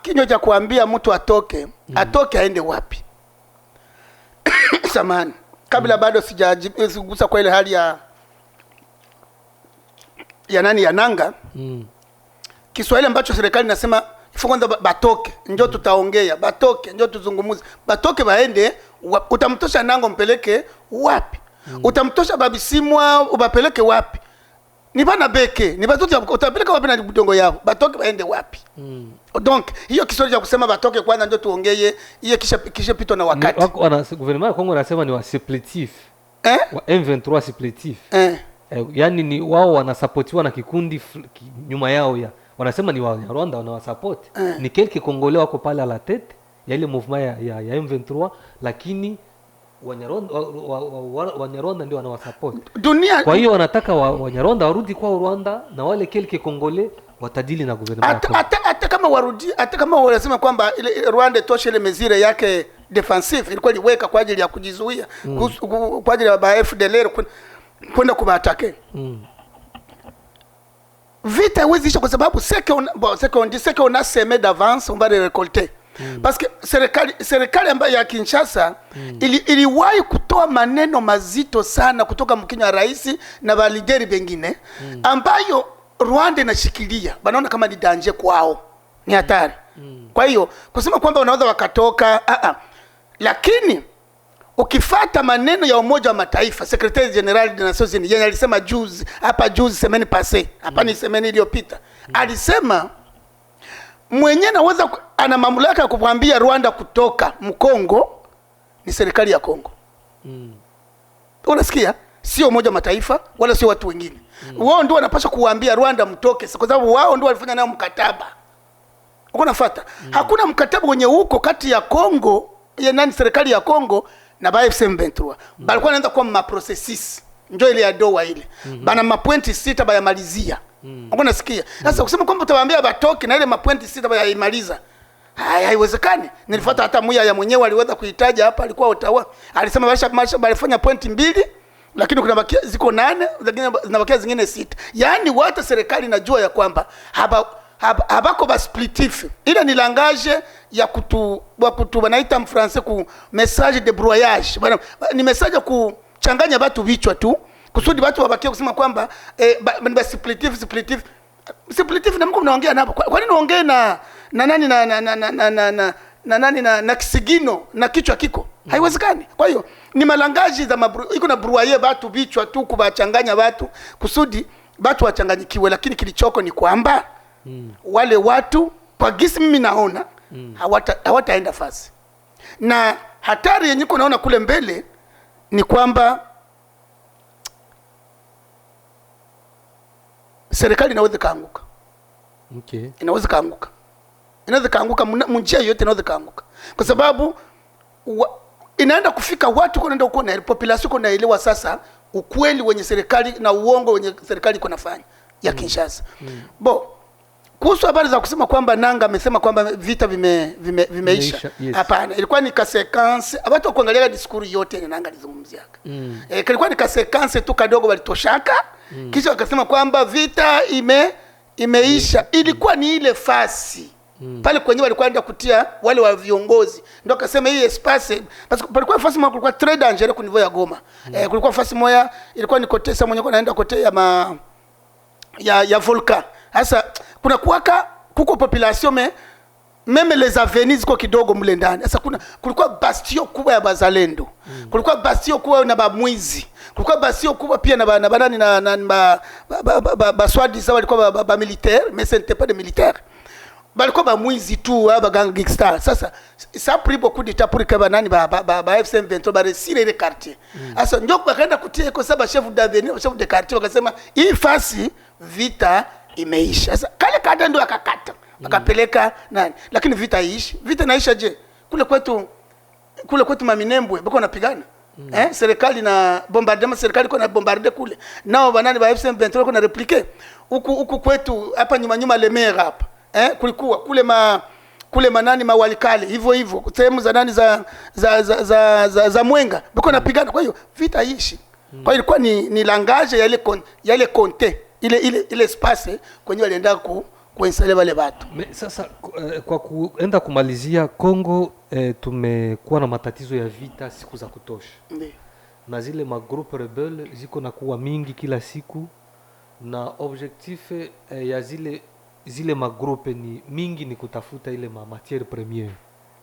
kinywa cha kuambia mtu atoke, atoke aende wapi? Samani. Kabla bado sijagusa kwa ile hali ya nani ya Nanga. Kiswahili ambacho serikali nasema kwanza batoke njoo tutaongea, batoke njoo tuzungumuze, batoke baende. Utamtosha Nango mpeleke wapi? Utamtosha Babisimwa ubapeleke wapi? Ni bana beke, ni batoto utapeleka wapi na budongo yao? Batoke baende wapi? Donc hiyo Kiswahili ya kusema batoke kwanza njoo tuongee, hiyo kisha pito na wakati. Gouvernement ya Kongo anasema ni wa supplétif. Wa M23 supplétif. Yani ni wao wanasapotiwa na kikundi nyuma yao ya wanasema ni wa Rwanda wanawasupport. Ni quelques Congolais wako pale la tête ya ile mouvement ya M23 lakini Wanyarwanda ndio wanawasupport. Dunia. Kwa hiyo wanataka Wanyarwanda warudi kwa Rwanda na wale quelques Congolais watadili na gouvernement. Hata kama warudi, hata kama wanasema kwamba ile Rwanda toshe ile mezire yake defensive ilikuwa liweka kwa ajili ya kujizuia kwa ajili ya ba FDLR kwenda kubatake. Vita haiwezi kwa sababu seke on a semé d'avance on va les récolter. Parce que serikali ambayo ya Kinshasa iliwahi kutoa maneno mazito sana kutoka mkinywa wa rais na walideri bengine ambayo Rwanda inashikilia. Banaona kama ni danger kwao. Ni hatari. Kwa hiyo kusema kwamba wanaweza wakatoka lakini ukifata maneno ya Umoja wa Mataifa, Secretary General de Nations Unies yeye alisema juzi semaine passée, hapa ni semaine iliyopita. Alisema mwenye naweza ana mamlaka ya kumwambia Rwanda kutoka Mkongo ni serikali ya Kongo. Unasikia? Sio Umoja wa Mataifa wala sio watu wengine. Wao ndio wanapaswa kuambia Rwanda mtoke kwa sababu wao ndio walifanya nao mkataba. Unafuata? Hakuna mkataba wenye huko kati ya Kongo ya nani serikali ya Kongo na ba AFC M23. Balikuwa wanaanza kwa ma processes. Ndio ile ya doa ile. Bana mapointi 6 bayamalizia. Unasikia? Sasa kusema kwamba utawaambia batoke na ile mapointi 6 bayamaliza. Haiwezekani. Nilifuata hata Muya ya mwenyewe aliweza kuitaja hapa, alikuwa Ottawa. Alisema balifanya pointi 2 lakini kuna bakia ziko 8, zingine zinabakia zingine 6. Yaani wote serikali inajua ya kwamba habako ba splitif. Ile ni langage ya kutu wanaita mfransa ku message de broyage. Bwana ni message ya kuchanganya watu vichwa tu kusudi watu wabakie kusema kwamba ba splitif na mko mnaongea napo. Kwa nini uongee na nani na kisigino na kichwa kiko? Haiwezekani. Kwa hiyo ni malangaji za iko na broyer watu vichwa tu kubachanganya watu kusudi watu wachanganyikiwe, lakini kilichoko ni kwamba wale watu kwa gisi mimi naona hawataenda fasi. Na hatari yenye naona kule mbele ni kwamba serikali inaweza kaanguka. Okay. Inaweza kaanguka. Inaweza kaanguka njia yote, inaweza kaanguka. Kwa sababu inaenda kufika watu kunaenda huko na population kuna elewa sasa ukweli wenye serikali na uongo wenye serikali iko nafanya ya Kinshasa. Bo kuhusu habari za kusema kwamba Nanga amesema kwamba vita vimeisha. Hapana, ilikuwa ni consequence. Watu kuangalia diskuri yote Nanga alizungumzia. Kilikuwa ni consequence tu kadogo walitoshaka. Kisha wakasema kwamba vita imeisha. Ilikuwa ni ile fasi. Pale kwenye walikuwa wanaenda kutia wale wa viongozi. Ndio akasema hii espace parce que palikuwa fasi moja kulikuwa très dangereux kwa niveau ya Goma. Kulikuwa fasi moja ilikuwa ni kotesa mwenye kwa naenda kote ya volcan. Sasa kuna kuko population meme les avenues ziko kidogo mle ndani. Sasa kulikuwa bastion kubwa ya bazalendo. Kulikuwa bastion kubwa na bamwizi. Kulikuwa bastion kubwa pia na banani na baswadi sawa walikuwa ba militaire, mais c'était pas des militaires. Balikuwa bamwizi tu ba gangster. Sasa ça pris beaucoup de temps pour que banani ba FCM 23 ba réussir les quartiers. Sasa ndio bakaenda kutia kwa sababu chef d'avenue, chef de quartier wakasema hii fasi vita imeisha. Sasa kale kada ndio akakata akapeleka nani, lakini vita iishi. Vita naisha je? Kule kwetu Maminembwe bako napigana. Serikali na bombardement, serikali iko na bombarder kule. Nao banani ba FCM 23 iko na repliquer. Huku kwetu hapa nyuma Lemera hapa. Kulikuwa kule manani mawalikale hivyo sehemu za nani za Mwenga bako napigana. Kwa hiyo vita iishi. Kwa hiyo ilikuwa ni langage yale konte ile espace kwenye walienda kuinstale wale watu. Sasa kwa kuenda kumalizia Kongo, tumekuwa na matatizo ya vita siku za kutosha. Na zile magroupe rebelle ziko na kuwa mingi kila siku, na objectif ya zile magroupe ni kutafuta ile matière première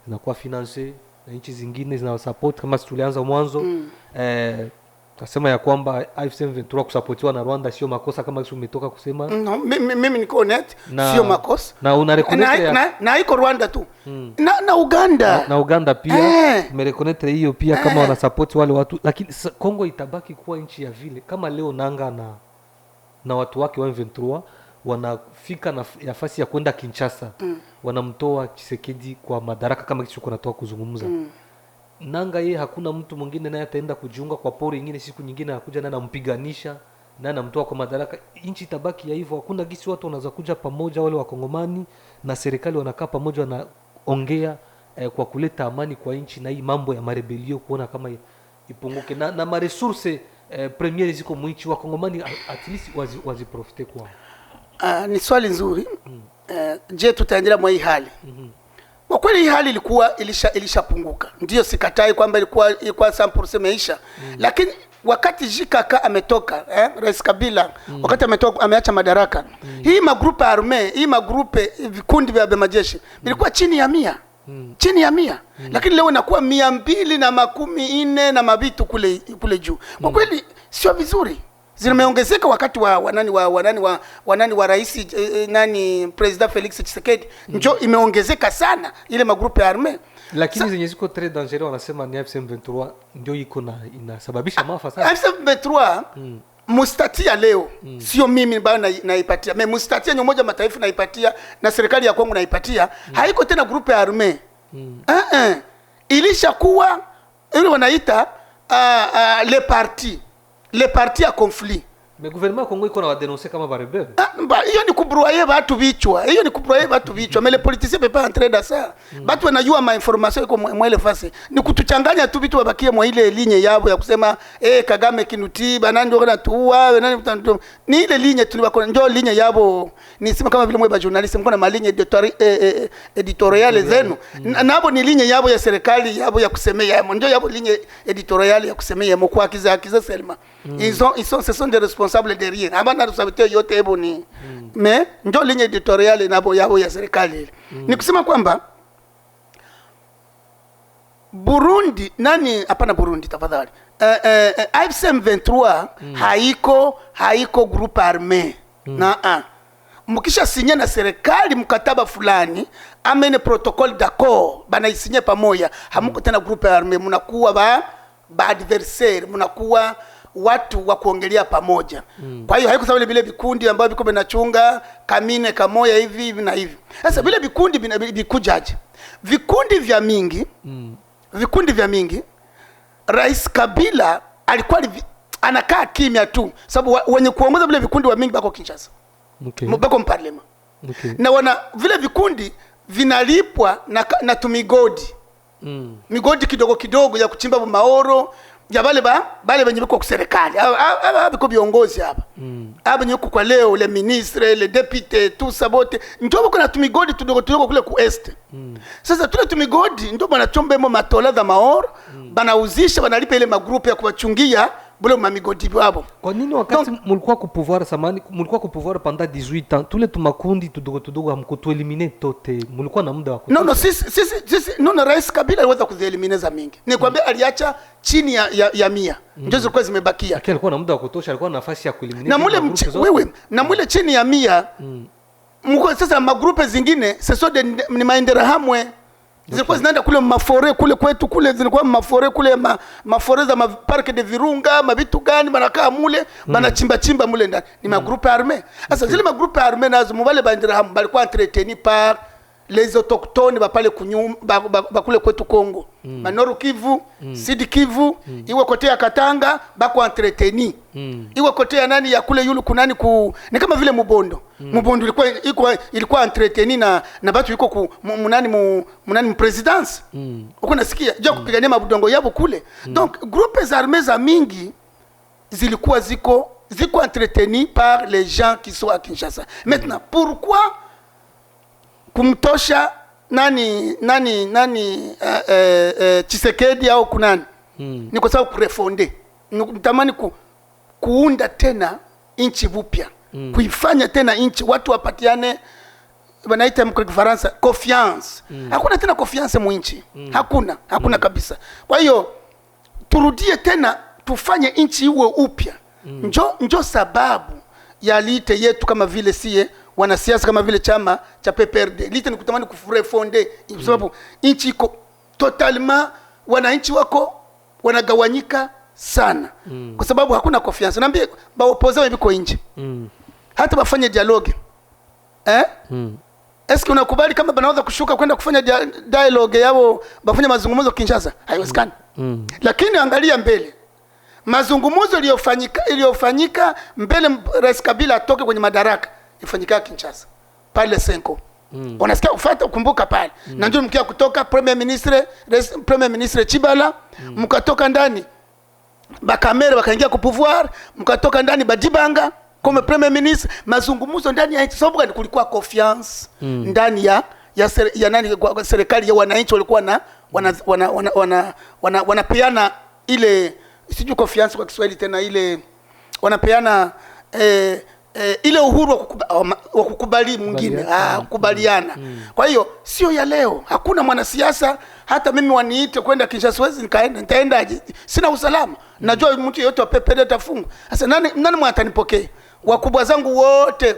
zinakuwa financer na nchi zingine zinawasupport. Kama tulianza mwanzo tasema ya kwamba AFC M23 kusapotiwa na Rwanda sio makosa kama umetoka kusema. No, mimi niko net, sio makosa. Na unareconnect na iko Rwanda tu. Na Uganda. Na Uganda pia umereconnect hiyo pia kama wana support wale watu, lakini Kongo itabaki kuwa nchi ya vile kama leo Nanga na watu wake wa M23 wanafika na nafasi ya kwenda Kinshasa. Wanamtoa Tshisekedi kwa madaraka kama kitu kunatoka kuzungumza. Nanga yeye hakuna mtu mwingine naye ataenda kujiunga kwa pori nyingine siku nyingine anakuja na anampiganisha na anamtoa kwa madaraka. Inchi tabaki ya hivyo, hakuna gisi watu wanaweza kuja pamoja, wale wakongomani na serikali wanakaa pamoja na ongea kwa kuleta amani kwa inchi na hii mambo ya marebelio kuona kama ipunguke na maresource premier ziko mwinchi wakongomani at least waziprofite kwa. Ni swali nzuri. Je, tutaendelea mwa hii hali? Kwa kweli hii hali ilishapunguka. Ndio sikatai kwamba ilikuwa 100% imeisha. Lakini wakati JKK ametoka, Rais Kabila, wakati ametoka ameacha madaraka, hii magrupe arme, hii magrupe vikundi vya majeshi vilikuwa chini ya 100. Chini ya 100. Lakini leo inakuwa 240 na mabitu kule juu. Kwa kweli sio vizuri. Zimeongezeka wakati wa rais President Felix Tshisekedi. Njo imeongezeka sana ile magrupe ya arme. Lakini zenye ziko très dangereux wanasema ni FCM 23 ndio iko na inasababisha maafa sana. FCM 23 mustatia leo sio mimi bado naipatia. Mimi mustatia ni Umoja Mataifa naipatia na serikali ya Kongo naipatia. Haiko tena grupe ya arme. Ilishakuwa ile wanaita les partis à conflit. Mais gouvernement Kongo iko na wadenoncer kama barebebe. Hiyo ni kubroyer watu vichwa. Mais les politiciens peuvent pas entrer dans ça. Watu wanajua ma information iko mwele fasi. Ni kutuchanganya tu vitu wabakie mwa ile ligne yao ya kusema Kagame kinuti banani ndio kanatuua ni ile ligne tulibako ndio ligne yao. Ni sema kama vile mwe journalist mko na maligne editoriale zenu. Nabo ni ligne yao ya serikali yao ya kusemea ndio yao ligne editoriale ya kusemea mko akiza Selma. Ce sont des responsables de rien. Abana responsabilité yote hebo ni. Mais ndio ligne editoriale nabo yao ya serikali. Ni kusema kwamba Burundi hapana Burundi tafadhali. AFC M23 haiko groupe armé. Mkisha sinye na serikali mkataba fulani, amene protocole d'accord, bana isinye pamoja, hamuko tena groupe armé, mnakuwa ba adversaire, mnakuwa watu wa kuongelea pamoja. Kwa hiyo haiko sawa vile vikundi ambavyo viko vinachunga kamine kamoya hivi na hivi. Sasa vile vikundi vikujaje? Vikundi vya mingi Rais Kabila alikuwa anakaa kimya tu, sababu wenye kuongoza vile vikundi wa mingi bako Kinshasa. Bako mparlema. Na vile vikundi vinalipwa na tumigodi. Migodi kidogo kidogo ya kuchimba maoro ya bale wenye biko kuserikali. Hapa biko viongozi hapa. Hapa nyuko kwa leo le ministre, le député, tout sabote. Ndio bako na tumigodi tudogo kule ku est. Sasa tule tumigodi ndio banachomba mo matola za maoro, banauzisha banalipa ile magrupu ya kuwachungia bule mamigodi wabo. Kwa nini wakati mulikuwa ku pouvoir samani, mulikuwa ku pouvoir pendant 18 ans, tule tumakundi tudogo hamkutuelimine tote, mulikuwa na muda wa kutosha? No, sisi Rais Kabila aliweza kuzielimine mingi. Ni kwambia aliacha chini ya 100. Ndio zilikuwa zimebakia. Lakini alikuwa na muda wa kutosha, alikuwa na nafasi ya kuelimine. Na mule na mule chini ya 100, mko sasa magrupu zingine sasa ni maenderahamwe. Zilikuwa zinaenda kule mafore kule kwetu kule, zilikuwa mafore kule mafore za park de Virunga, mabitu gani banakaa mule, banachimba mule ndani. Ni magrupu armé. Sasa zile magrupu armé nazo mubale bandira hamu balikuwa entreteni par les autochtones bapale bakule kwetu Kongo. Manoru Kivu, Sud Kivu, iwe kote ya Katanga bako entreteni. Iwe kote ya nani ya kule yulu kunani ni kama vile Mubondo. Mubondo ilikuwa entreteni na batu yuko munani presidence. Uko nasikia jua kupigania mabudongo yabo kule. Donc groupes armés za mingi zilikuwa ziko entreteni par les gens qui sont à Kinshasa. Maintenant pourquoi kumtosha nani Tshisekedi au kunani? Ni kwa sababu kurefonde, nitamani kuunda tena inchi bupya, kuifanya tena inchi watu wapatiane, wanaita kwa Kifaransa confiance. Hakuna tena confiance mu inchi. Hakuna kabisa. Kwa hiyo turudie tena tufanye inchi iwe upya. Njo sababu ya lite yetu kama vile sie wanasiasa kama vile chama cha PPRD. Lite ni kutamani kurefonde kwa sababu inchi iko totalement, wananchi wako wanagawanyika sana. Kwa sababu hakuna confiance. Naambie ba opposant biko nje. Hata bafanye dialogue. Eske unakubali kama banaweza kushuka kwenda kufanya dialogue yao, bafanye mazungumzo Kinshasa? Haiwezekani. Lakini angalia mbele. Mazungumzo iliyofanyika mbele Rais Kabila atoke kwenye madaraka ifanyika Kinshasa pale Senko. Unasikia ukumbuka pale. Na ndio mkia kutoka Premier Ministre Chibala, mkatoka ndani Bakamere bakaingia ku pouvoir, mkatoka ndani Badibanga kama Premier Ministre. Mazungumzo ndani ya nchi, sababu kulikuwa confiance ndani ya nani, serikali ya wananchi walikuwa wanapeana ile, sijui confiance kwa Kiswahili tena, ile wanapeana ile uhuru wa kukubali mwingine, kukubaliana. Kwa hiyo sio ya leo. Hakuna mwanasiasa, hata mimi waniite kwenda Kinshasa wezi nitaenda, sina usalama. Najua mtu yote wa PPRD atafungwa. Sasa nani mwatanipokea? Wakubwa zangu wote,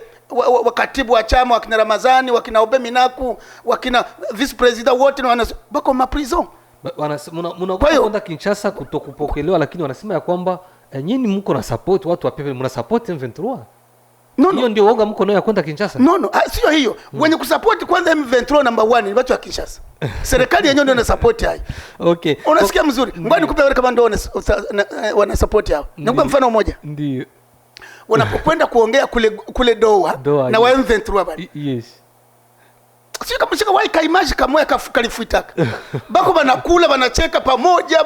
wakatibu wa chama, wakina Ramazani, wakina Obemi Naku, wakina vice president wote na bako ma prison. Kwenda Kinshasa kutokupokelewa, lakini wanasema ya kwamba nyinyi mko na support watu wa PPRD, mna support M23. Hiyo ndio woga mko nayo ya kwenda Kinshasa? Sio hiyo. Wenye kusupport kwanza M23 number 1 ni watu wa Kinshasa. Serikali yenyewe ndio ina support hayo. Okay. Unasikia mzuri? Ngoja nikupe wale kama ndio wana support hao. Nikupe mfano mmoja. Ndio. Wanapokwenda kuongea kule Doha na wa M23 bali. Yes. Sio kama shika wai kaimaji kama kalifuitaka. Bako banakula, banacheka pamoja,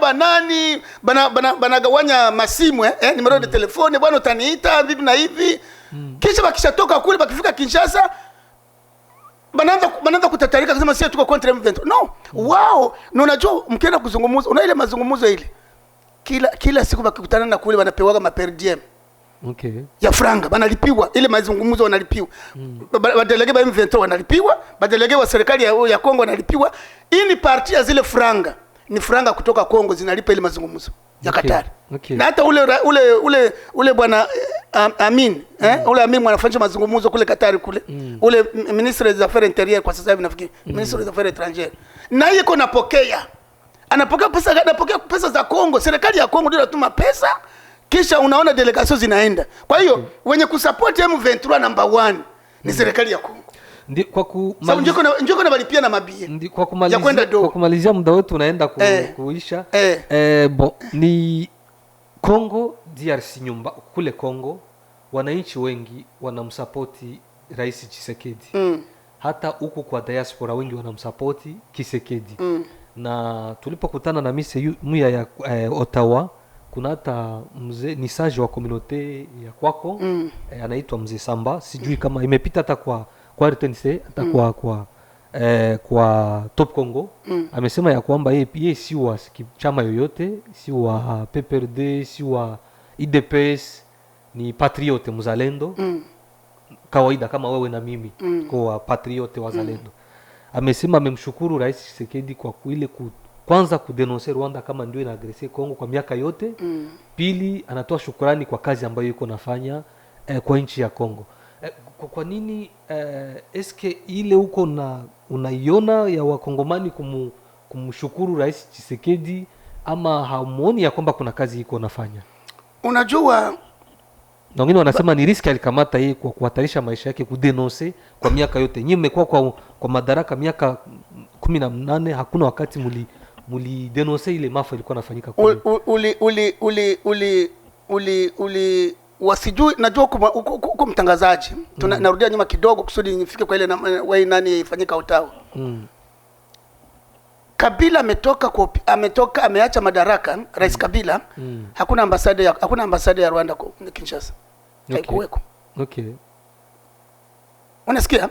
banagawanya masimu nimero de telefone, bwana utaniita vipi na hivi. Kisha bakishatoka kule bakifika Kinshasa banaanza kutatarika kusema sisi tuko contre M23. No, wao na unajua mkienda kuzungumza, una ile mazungumzo ile. Kila siku bakikutana na kule wanapewa ma per diem. Okay. Ya franga banalipiwa, ile mazungumzo wanalipiwa. Badelege ba M23 wanalipiwa, badelege wa serikali ya Kongo wanalipiwa. Hii ni parti ya zile franga. Ni franga kutoka Kongo zinalipa ile mazungumzo ya Qatar. Okay. Na hata ule bwana Amin, ule Amin anafanya mazungumzo kule Qatar kule. Ule ministre des affaires intérieures kwa sasa hivi nafikiri, ministre des affaires étrangères. Na yeye iko anapokea pesa za Kongo, serikali ya Kongo ndio inatuma pesa. Kisha unaona delegation zinaenda. Kwa hiyo wenye kusupport M23 number 1 ni serikali ya Kongo. Ndi kwa njoko na balipia na mabie. Kwa kumalizia muda wetu unaenda kuisha. Bon, ni Kongo DRC nyumba kule Kongo wananchi wengi wanamsapoti Rais Tshisekedi. Hata huku kwa diaspora wengi wanamsapoti Tshisekedi. Na tulipokutana na mise muya ya Ottawa, kuna hata mzee ni sage wa communauté ya kwako anaitwa Mzee Samba, sijui kama imepita hata kwa RTNC hata kwa Top Congo. Amesema ya kwamba yeye si wa chama yoyote, si wa PPRD, si wa IDPS, ni patriote mzalendo kawaida kama wewe na mimi, kwa patriote wazalendo. Amesema amemshukuru Rais Tshisekedi kwa ile kwanza kudenonse Rwanda kama ndio inaagrese Kongo kwa miaka yote. Pili, anatoa shukrani kwa kazi ambayo yuko nafanya kwa nchi ya Kongo. Kwa nini eske ile huko unaiona ya wakongomani kumshukuru Rais Tshisekedi, ama hamuoni ya kwamba kuna kazi iko nafanya? Unajua, na wengine wanasema ni riski alikamata yeye kwa kuhatarisha maisha yake kudenonse kwa miaka yote. Nyinyi mmekuwa kwa madaraka miaka 18, hakuna wakati muli ile mafa ilikuwa nafanyika kule. Wasijui, najua uko mtangazaji. Narudia nyuma kidogo kusudi nifike kwa ile wewe nani ifanyika Ottawa. Kabila ametoka ameacha madaraka, Rais Kabila. Hakuna ambasada ya Rwanda kwa Kinshasa. Haikuweko. Unasikia?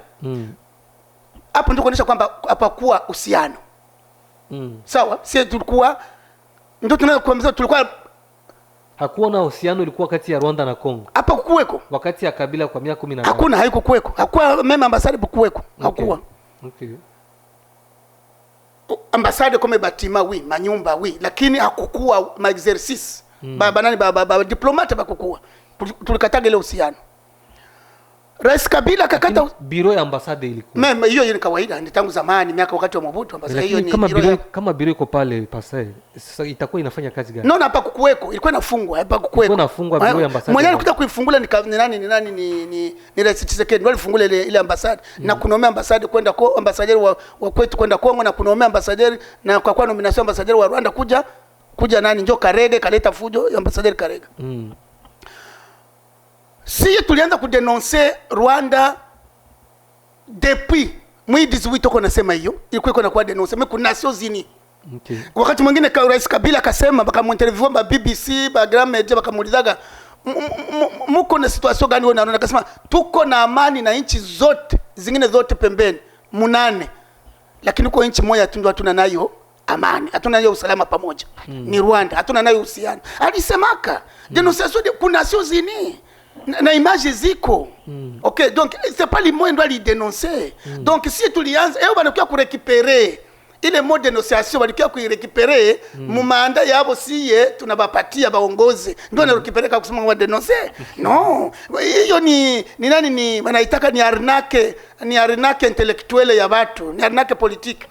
Hapo ndio kuonyesha kwamba hapakuwa uhusiano. Sawa? Sisi ndio tunakuambia tulikuwa hakuona uhusiano ilikuwa kati ya Rwanda na Kongo. Hapa kuweko. Wakati ya Kabila kwa miaka 10. Hakuna, haikuweko. Hakuwa mema ambasada kuweko. Hakuwa. Ambasade kama batima manyumba lakini hakukuwa ma exercice baba diplomate bakukuwa. Tulikataga ile uhusiano. Rais Kabila kakata biro ya ambasade ilikuwa. Mema hiyo ni kawaida, ni tangu zamani miaka wakati wa Mobutu ambasade hiyo ni kama biro iko pale pasa. Sasa itakuwa inafanya kazi gani? No, hapa kukuweko, ilikuwa inafungwa, hapa kukuweko. Ilikuwa inafungwa biro ya ambasade. Mwenye alikuja kuifungula ni nani ni Rais Tshisekedi ndio alifungula ile ambasade na kunomea ambasade kwenda kwa ambassadeur wa kwetu kwenda Kongo, na kunomea ambassadeur na kwa nomination ambassadeur wa Rwanda kuja nani njoo Karege kaleta fujo ya ambassadeur Karege. Si tulianza kudenoncer Rwanda depuis mwezi 18 uko nasema hiyo ilikuwa iko na kwa denoncer mais kuna Nations Unies. Wakati mwingine kwa Rais Kabila akasema bakaminterview ba BBC ba Grand Media bakamulizaga muko na situation gani wewe unaona? Akasema tuko na amani na nchi zote zingine zote pembeni 8, lakini uko nchi moja tu ndio hatuna nayo amani, hatuna nayo usalama pamoja. Ni Rwanda, hatuna nayo uhusiano. Alisemaka dénonciation kuna Nations Unies na image ziko. OK, donc c'est pas les mots doit les dénoncer. Donc si tulianza banakuwa kurécupérer ile mode dénonciation, banakuwa kuirécupérer mu manda yabo, siye tunabapatia baongozi ndio na récupérer kwa kusema wa dénoncer. Non, hiyo ni nani ni wanaitaka ni arnaque intellectuelle ya watu, ni arnaque politique.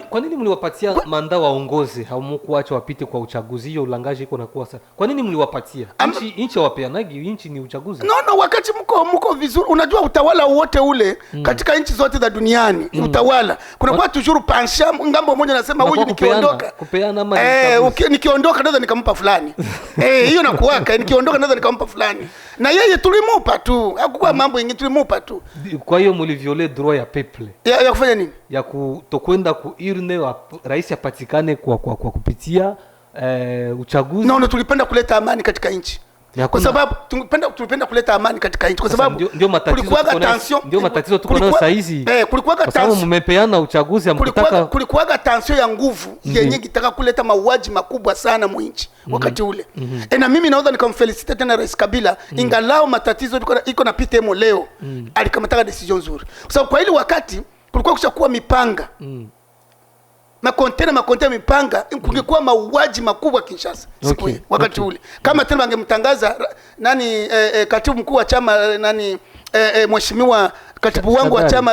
Kwa nini mliwapatia manda waongozi hamkuacha wapite kwa uchaguzi? Hiyo ulangaji iko na kuwa sasa. Kwa nini mliwapatia? Nchi wapeanagi, nchi ni uchaguzi. No, wakati mko vizuri, unajua utawala wote ule katika nchi zote za duniani, utawala kuna kwa toujours penchant ngambo moja nasema huyu nikiondoka kupeana ama nikiondoka naweza nikampa fulani. Hiyo nakuwaka nikiondoka naweza nikampa fulani. Na yeye tulimupa tu. Hakukuwa mambo mengine, tulimupa tu. Kwa hiyo mlivioler droit ya peuple. Ya kufanya nini? Ya kutokwenda kuirne wa rais apatikane kwa kupitia uchaguzi. No, tulipenda kuleta amani katika nchi. Kwa sababu tulipenda kuleta amani katika nchi kwa sababu ndio matatizo tuko nayo sasa hizi. Kulikuwa tension. Kwa sababu mmepeana uchaguzi amkutaka. Kulikuwa tension ya nguvu yenye kitaka kuleta mauaji makubwa sana mu nchi wakati ule. Na mimi naweza nikamfelicite tena Rais Kabila, ingalao matatizo iko na PTM leo. Alikamata decision nzuri. Kwa sababu kwa ile wakati kulikuwa kushakuwa mipanga. Makontena mipanga, kungekuwa mauaji makubwa Kinshasa siku wakati ule. Kama tena wangemtangaza nani katibu mkuu wa chama nani mheshimiwa katibu wangu wa chama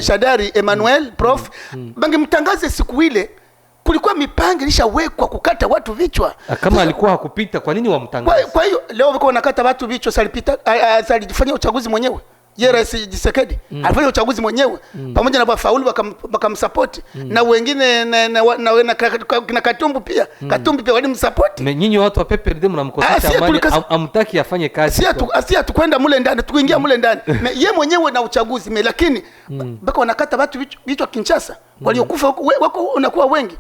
Shadari Emmanuel Prof, bangemtangaza siku ile. Kulikuwa mipanga ilishawekwa kukata watu vichwa. Kama alikuwa hakupita, kwa nini wamtangaza? Kwa hiyo leo wako wanakata watu vichwa, salipita alijifanyia uchaguzi mwenyewe. Ye Rais Tshisekedi alifanya uchaguzi mwenyewe pamoja na Bafaulu bakamsupport na wengine na Katumbi pia. Katumbi pia walimsupport. Nyinyi watu wa PPRD mnamkosesha amani, amtaki afanye kazi. Asia tukwenda mule ndani, tukuingia mule ndani. Ye mwenyewe na uchaguzi lakini baka wanakata watu vichwa Kinshasa waliokufa wako unakuwa wengi.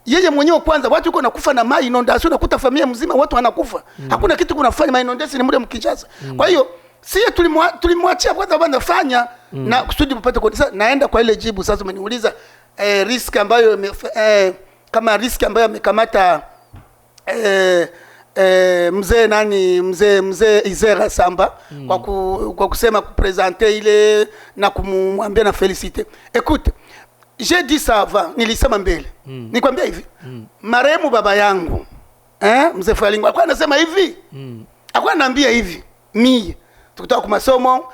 Yeye mwenyewe kwanza watu uko nakufa na mai inondation, nakuta familia mzima watu wanakufa. Hakuna kitu kunafanya mai inondation ni mule mkinshasa. Kwa hiyo sisi tulimwachia kwanza wanafanya na kusudi mpate kwa naenda kwa ile jibu sasa umeniuliza risk ambayo kama risk ambayo amekamata mzee Izera Samba kwa kusema kupresenter ile na kumwambia na féliciter. Écoute, j'ai dit ça avant, nilisema mbele. Nikwambia hivi, marehemu baba yangu mzee Falingo alikuwa anasema hivi. Alikuwa ananiambia hivi, mimi tukitoka kwa masomo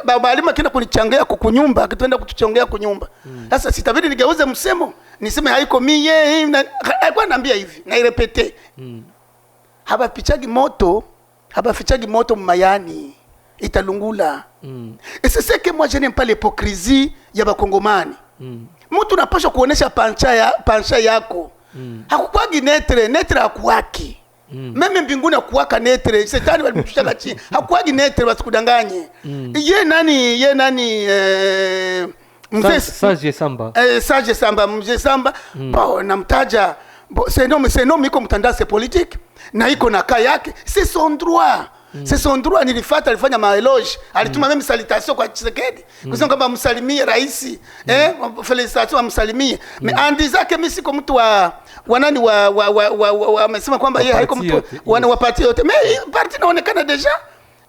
baba alima kenda kunichangia kunyumba, akitenda kutuchongea kunyumba. Sasa sitabidi nigeuze msemo, niseme haiko mie. Alikuwa ananiambia hivi, na irepete. Haba fichagi moto mmayani italungula. Et c'est ce que moi je n'aime pas l'hypocrisie ya bakongomani. Mtu unapaswa kuonesha pancha yako. Hakukwagi netre hakuwaki. Meme mbinguni hakuwaka netre, shetani walimshusha chini. Hakukwagi netre wasikudanganye. Ye nani mzee Sage Samba. Sage Samba, mzee Samba, namtaja c'est non iko mtandase politique na iko na kaya yake, c'est son droit. C'est son droit. Nilifata alifanya maeloge, alituma meme salutation kwa Tshisekedi kusema kwamba msalimie rais, felicitation amsalimie. Mais andiza ke mimi siko mtu wa nani amesema kwamba yeye haiko mtu wa parti yote. Mais parti inaonekana deja.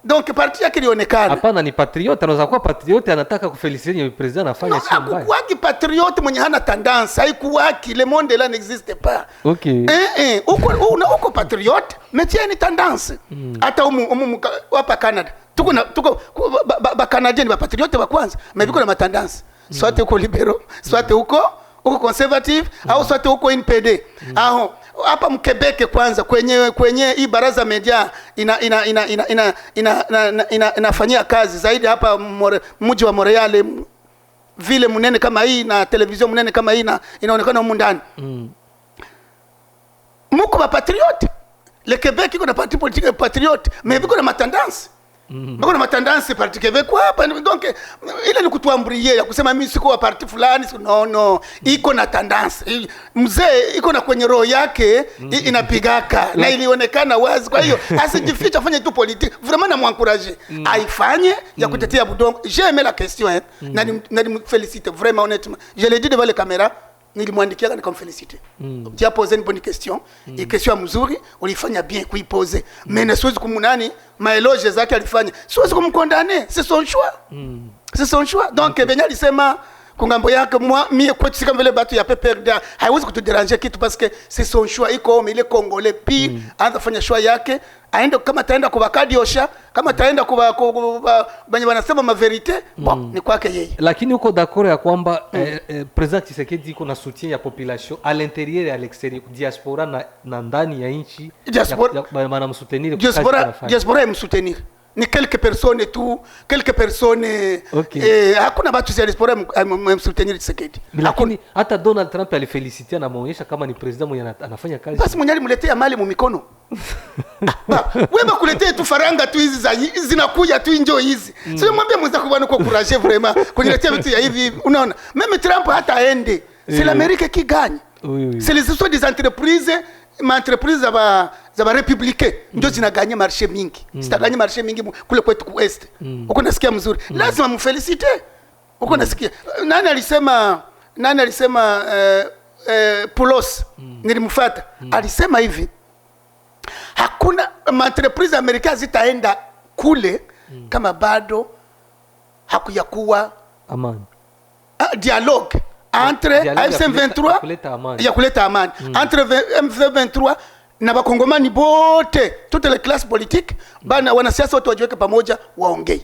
Donc parti yake ilionekana. Hapana, ni patriote, anaweza kuwa patriote anataka kufeliciter le president anafanya sio mbaya. Hakuwaki patriote mwenye hana tendance, haikuwaki, le monde là n'existe pas. Okay. Uko patriote, mais tu as une tendance. Hata hapa Canada. Tuko ba Canadiens ba patriote wa kwanza, mais biko na matendance. Soit uko libéraux, soit uko conservative, au soit uko NPD. Hapa Mkebeke kwanza kwenye hii baraza media inafanyia kazi zaidi hapa mji wa Montreal, vile mnene kama hii na television mnene kama hii inaonekana huko ndani. Mko ba patriote. Le Québec iko na parti politique patriote, mais biko na matendance. Biko na matendance parti Québec hapa. Donc ile ni kutuamburie ya kusema mimi siko wa parti fulani, no, iko na tendance. Mzee iko na kwenye roho yake inapigaka na ilionekana wazi. Kwa hiyo asijificha, afanye tu politique. Vraiment na m'encourager. Aifanye ya kutetea budongo. J'ai aimé la question na ni féliciter vraiment honnêtement. Je l'ai dit devant les caméras. Nilimwandikia nikamfeliciter. Tu as posé une bonne question. Et question mzuri, ulifanya bien kuiposer. Mais ne siwezi kumunani maeloge zake alifanya. Siwezi kumkondane, c'est son choix. C'est son choix. Donc Benya alisema kungambo yake mie kwetu sika vile batu ya PPRD haiwezi kutuderanger kitu parce que c'est son choix. Iko il est congolais pire, anafanya choix yake. Aende kama taenda kwa Kadiosha, kama taenda kwa banye wanasema ma verite, bon ni kwake yeye. Lakini uko d'accord ya kwamba president Tshisekedi iko na soutien ya population à l'intérieur et à l'extérieur, diaspora na ndani ya nchi, diaspora wanamsoutenir diaspora msoutenir. Ni quelques personnes okay. Hakuna watu wa diaspora msoutenir Tshisekedi. Lakini hata Donald Trump alifeliciter na maonyesha kama ni president mwenye anafanya kazi. Basi mwenye alimletea mali mu mikono. Wewe kuletea tu faranga tu hizi zinakuja tu enjoy hizi. Sio mwambie mwenzako bwana uko courage vraiment kuniletea vitu ya hivi. Unaona? Meme Trump hata aende. C'est l'Amérique qui gagne. C'est les histoires des entreprises, entreprises za ba républicains ndio zinaganya marché mingi. Zitaganya marché mingi kule kwetu West. Uko nasikia mzuri. Lazima mfelicite. Uko nasikia. Nani alisema Poulos nilimfuata. Alisema hivi. Hakuna entreprise Amerika zitaenda kule kama bado hakuyakuwa amani. Dialogue entre M23 ya kuleta amani. Entre M23 na bakongomani bote, toutes les classes politiques, bana wanasiasa wote wajiweke pamoja waongee.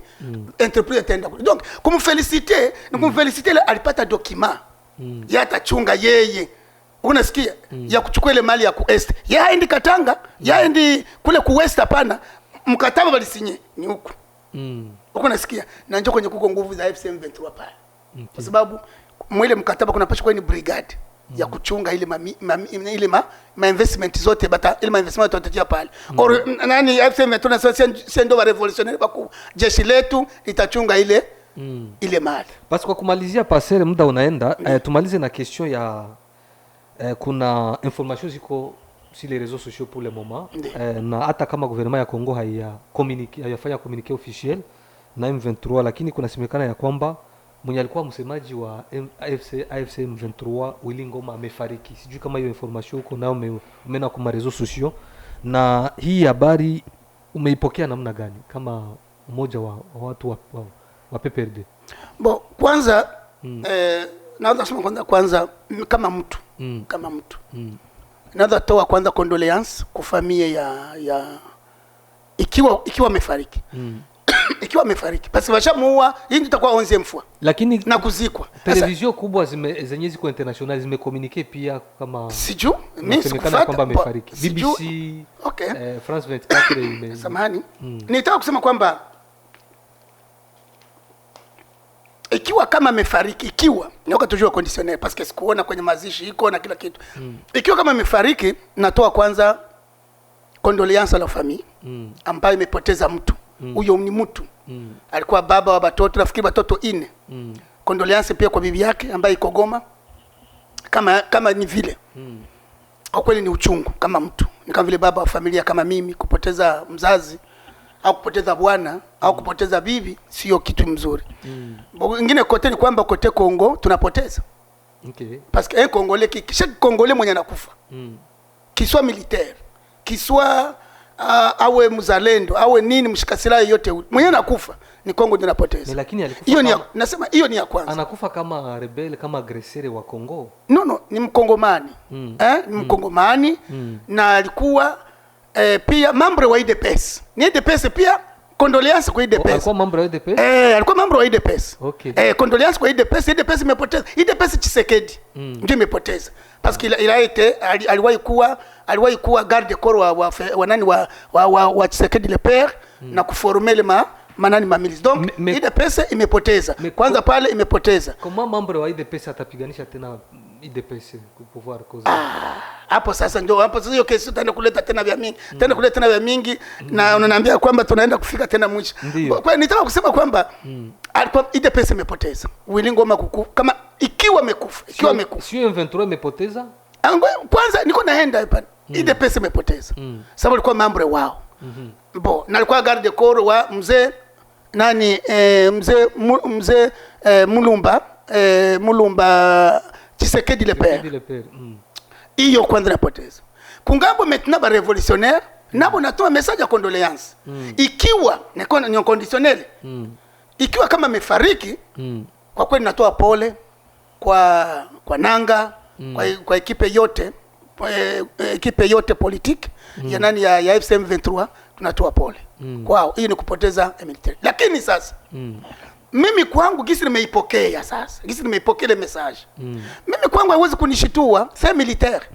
Entreprise itaenda kule. Donc kumfeliciter alipata document. Ya atachunga yeye. Unasikia ya kuchukua ile mali ya kuest. Ya endi Katanga, ya endi kule kuwest hapana. Mkataba walisinye ni huko. uko nasikia na njoo kwenye kuko nguvu za AFC M23 pale. Kwa sababu mwile mkataba kuna pasha kwa ni brigade ya kuchunga ile ma investment zote bata ile ma investment yote pale. Or nani AFC M23 sendo wa revolutionnaire baku jeshi letu litachunga ile mali. Basi kwa kumalizia pasere muda unaenda, tumalize na question ya kuna information ziko sur les réseaux sociaux pour le moment, na hata kama gouvernement ya Congo hayafanya communiqué officiel na M23, lakini kuna semekana ya kwamba mwenye alikuwa msemaji wa AFC M23 Willy Ngoma amefariki. Sijui kama hiyo information uko nao umeona kwa réseaux sociaux, na hii habari umeipokea namna gani kama mmoja wa watu wa PPRD? Bo kwanza naanza kusema kwanza kama mtu naanza toa kwanza condoléances kwa familia ya ikiwa amefariki. Ikiwa amefariki basi washamuua, hii itakuwa 11e fois, lakini na kuzikwa. Television kubwa zenye ziko international zimekomunike pia kama siju mimi sikufuata kwamba amefariki. BBC, okay. France 24 samahani. Nitaka kusema kwamba ikiwa kama amefariki, ikiwa nyoka tujua conditionnel parce que sikuona kwenye mazishi iko na kila kitu. Ikiwa kama amefariki, natoa kwanza condoléances la famille ambayo imepoteza mtu. Huyo ni mtu. Alikuwa baba wa watoto, nafikiri watoto 4. Condoléances pia kwa bibi yake ambaye iko Goma. Kama ni vile. Kwa kweli ni uchungu kama mtu. Ni kama vile baba wa familia kama mimi kupoteza mzazi au kupoteza bwana au kupoteza bibi, sio kitu mzuri. Ingine kote ni kwamba kote Kongo tunapoteza. Okay. Parce que Congolais kisha Congolais mwenye anakufa. Kiswa militaire, kiswa awe mzalendo, awe nini mshikasila yote mwenye anakufa ni Kongo ndio napoteza. Lakini alikufa. Hiyo ni nasema hiyo ni ya kwanza. Anakufa kama rebel, kama agresere wa Kongo. No, ni mkongomani. Ni mkongomani na alikuwa pia membre wa UDPS. Ni UDPS pia condoléances kwa UDPS. Alikuwa membre wa UDPS? Alikuwa membre wa UDPS. Okay. Condoléances kwa UDPS. UDPS imepoteza. UDPS Tshisekedi ndio imepoteza. Parce qu'il a été aliwahi kuwa garde corps wa Tshisekedi le père na kuformer manani mamilizi. Donc UDPS imepoteza. Kwanza pale imepoteza. Kama membre wa UDPS atapiganisha tena UDPS pouvoir cause. Hapo sasa ndio hapo sasa hiyo kesi tutaenda kuleta tena vya mingi. Tena kuleta tena vya mingi na unaniambia kwamba tunaenda kufika tena mwisho. Kwa hiyo nitaka kusema kwamba alikuwa UDPS imepoteza. Willy Ngoma kama ikiwa amekufa, Sio M23 imepoteza? Kwanza niko naenda hapa. UDPS imepoteza. Sababu alikuwa membre wao. Bo, na alikuwa garde corps wa mzee Mulumba Tshisekedi le père. Hiyo kwanza napoteza. Kungambo maintenant ba révolutionnaire nabo natoa message ya condoléances. Ikiwa ni conditionnel. Ikiwa kama amefariki, kwa kweli natoa pole kwa Nanga, kwa ekipe yote politique ya nani ya AFC M23 tunatoa pole. Kwao hiyo ni kupoteza military. Lakini sasa mimi kwangu gisi nimeipokea sasa. Gisi nimeipokea ile message. Mimi kwangu haiwezi kunishitua, c'est militaire.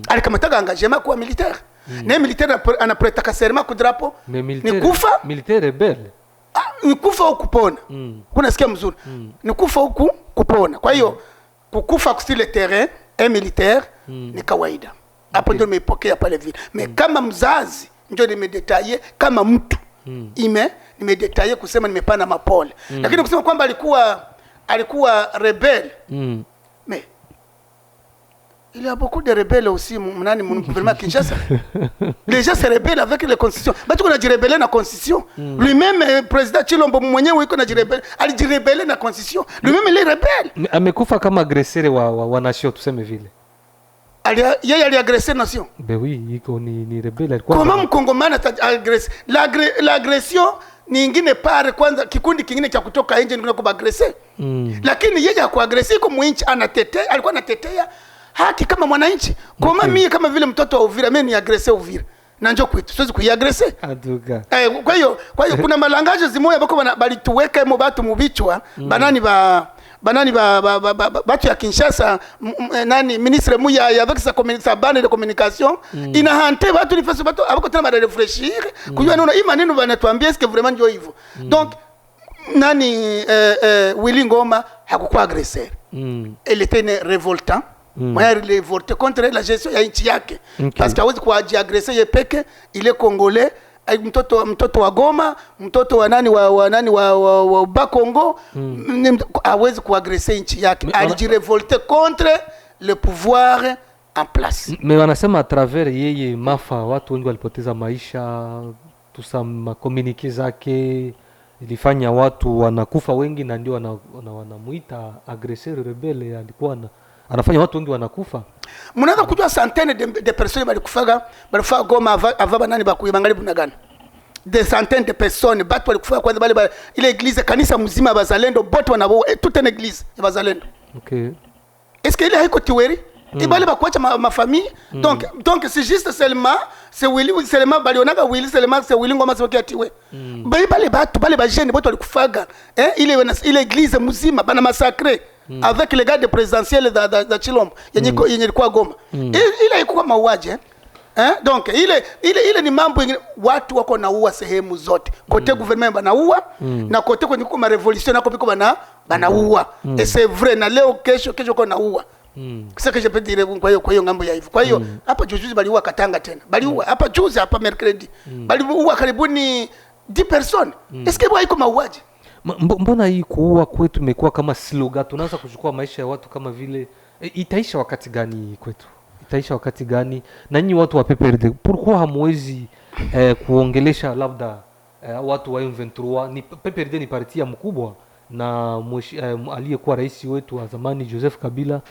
Alikamataga engagement kwa militaire. Na militaire anapreta serment ku drapeau. Ni kufa militaire rebelle. Ni kufa au kupona. Unasikia mzuri. Ni kufa au kupona. Kwa hiyo kukufa kwa le terrain et militaire ni kawaida. Hapo ndio nimeipokea pale vile. Mais kama mzazi ndio nimedetaye kama mtu. Nimedetaye kusema nimepana mapole. Lakini kusema kwamba alikuwa rebelle. Mais il y a beaucoup de rebelles aussi mnani gouvernement Kinshasa. Les gens se rebellent avec les constitutions. Batu kuna jirebelle na constitution. Lui-même président Chilombo mwenyewe yuko na jirebelle, alijirebelle na constitution. Lui-même il est rebelle. Amekufa kama agresseur wa nation tuseme vile. Yeye aliagresser nation. Ben oui, iko ni rebelle alikuwa. Kama mkongomani atagresser. L'agression ni ingine pare kwanza kikundi kingine cha kutoka nje ndio kuagresser. Lakini yeye hakuagresser iko mwinchi anatetea, alikuwa anatetea haki kama mwananchi. Kama mimi kama vile mtoto wa Uvira mimi ni agresser Uvira. Na njoo kwetu siwezi kuiagresser. Aduka. Kwa hiyo kuna malangaje zimoya bako balituweka mo batu mubichwa banani batu ya Kinshasa nani ministre muya avec sa bande de communication ina hante batu ni faso batu abako tena ba réfléchir kujua neno hii maneno banatuambia est-ce que vraiment ndio hivyo. Donc nani Willy Ngoma hakukuwa agresseur. Il était révoltant. Moi révolté contre la gestion ya nchi yake. Parce que hawezi kujiagresser yeye peke, il est congolais. Mtoto wa Goma, mtoto wa nani wa Bakongo, hawezi kuagresser nchi yake. Alijirevolte contre le pouvoir en place. Mais wanasema à travers yeye mafa watu wengi walipoteza maisha, tusama communique zake ilifanya watu wanakufa wengi, na ndio wanamuita agresseur rebelle. Alikuwa anafanya watu wengi wanakufa. Mnaanza kujua centaines de personnes balikufa Goma avant nani bakuibangali bunagana. Des centaines de personnes batu walikufa kwanza bale ile église kanisa mzima bazalendo bote wanabo toute une église ya bazalendo. OK. Est-ce que ile haiko tiweri? Ibale bakuacha ma famille. Donc c'est juste seulement c'est Willy seulement balionaga Willy seulement c'est Willy Ngoma soki atiwe. Bale batu bale ba jeune bote walikufaga. Ile église mzima bana massacrer. Avec les gars de présidentiel da Chilombo yenye ilikuwa Goma. Ile ilikuwa mauaji donc ile ni mambo watu wako naua sehemu zote. Kote gouvernement banaua na kote kwenye kwa revolution nako biko banaua. Et c'est vrai na leo kesho kwa naua. Kisa kesho peux dire kwa hiyo ngambo ya hivyo. Kwa hiyo hapa juzi baliua Katanga tena. Baliua hapa juzi hapa mercredi. Baliua karibuni 10 personnes. Est-ce que iko mauaji? Mbona hii kuua kwetu imekuwa kama slogan? Tunaanza kuchukua maisha ya watu kama vile itaisha wakati gani kwetu? Itaisha wakati gani? Na nyinyi watu wa PPRD pourquoi hamwezi kuongelesha labda watu wa M23? Ni PPRD ni parti ya mkubwa, na aliyekuwa rais wetu wa zamani Joseph Kabila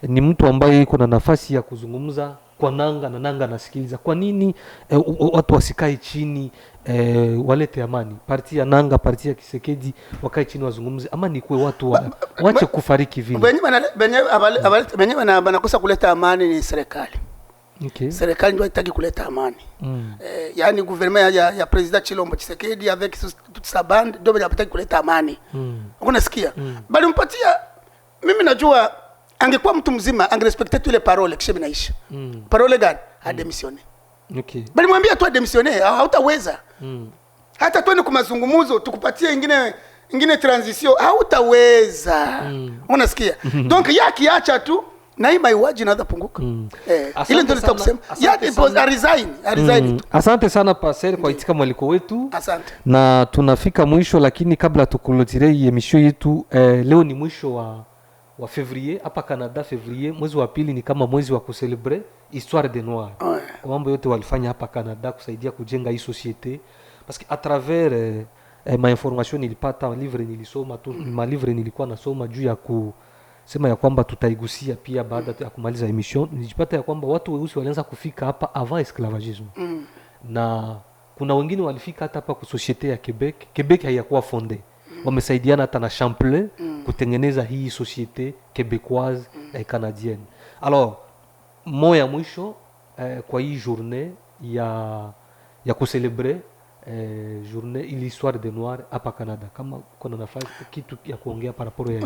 ni mtu ambaye iko na nafasi ya kuzungumza kwa nanga nasikiliza. Kwa nini watu wasikae chini walete amani? Parti ya nanga, parti ya Kisekedi wakae chini wazungumze amani, kwa watu waache kufariki vile. Benye banakosa kuleta amani ni serikali. Okay. Serikali ndio haitaki kuleta amani. Yani gouvernement ya president Chilombo Kisekedi avec toute sa bande ndio wanataka kuleta amani. Unasikia? Bali mpatia, mimi najua angekuwa mtu mzima angerespecte tu ile parole kisha binaisha. Parole gani? A démissionner. Okay. Bali mwambie tu a démissionner, hautaweza. Hata twende kwa mazungumzo tukupatie ingine transition, hautaweza. Unasikia? Donc yakiacha tu na hii maiwaji inaanza punguka. Ile ndio nitakusema. Resign. Asante sana Pastor kwa itika mwaliko wetu. Asante. Na tunafika mwisho, lakini kabla tukulotire hii emission yetu, leo ni mwisho wa février hapa Canada. Février mwezi wa pili ni kama mwezi wa kucelebrate histoire des noirs. Kwa mambo yote walifanya hapa Canada kusaidia kujenga hii société, parce que à travers ma information nilipata livre nilisoma tu, ma livre nilikuwa nasoma juu ya kusema ya kwamba tutaigusia pia baada ya kumaliza emission. Nilipata ya kwamba watu weusi walianza kufika hapa avant esclavagisme. Na kuna wengine walifika hata hapa kwa société ya Quebec. Quebec haiyakuwa fondée. Wamesaidiana hata na Champlain kutengeneza hii société québécoise et canadienne. Alors moya mwisho kwa hii journée ya kucelebre journée l'histoire des noirs hapa Canada, kama kuna nafasi kitu ya kuongea par rapport ya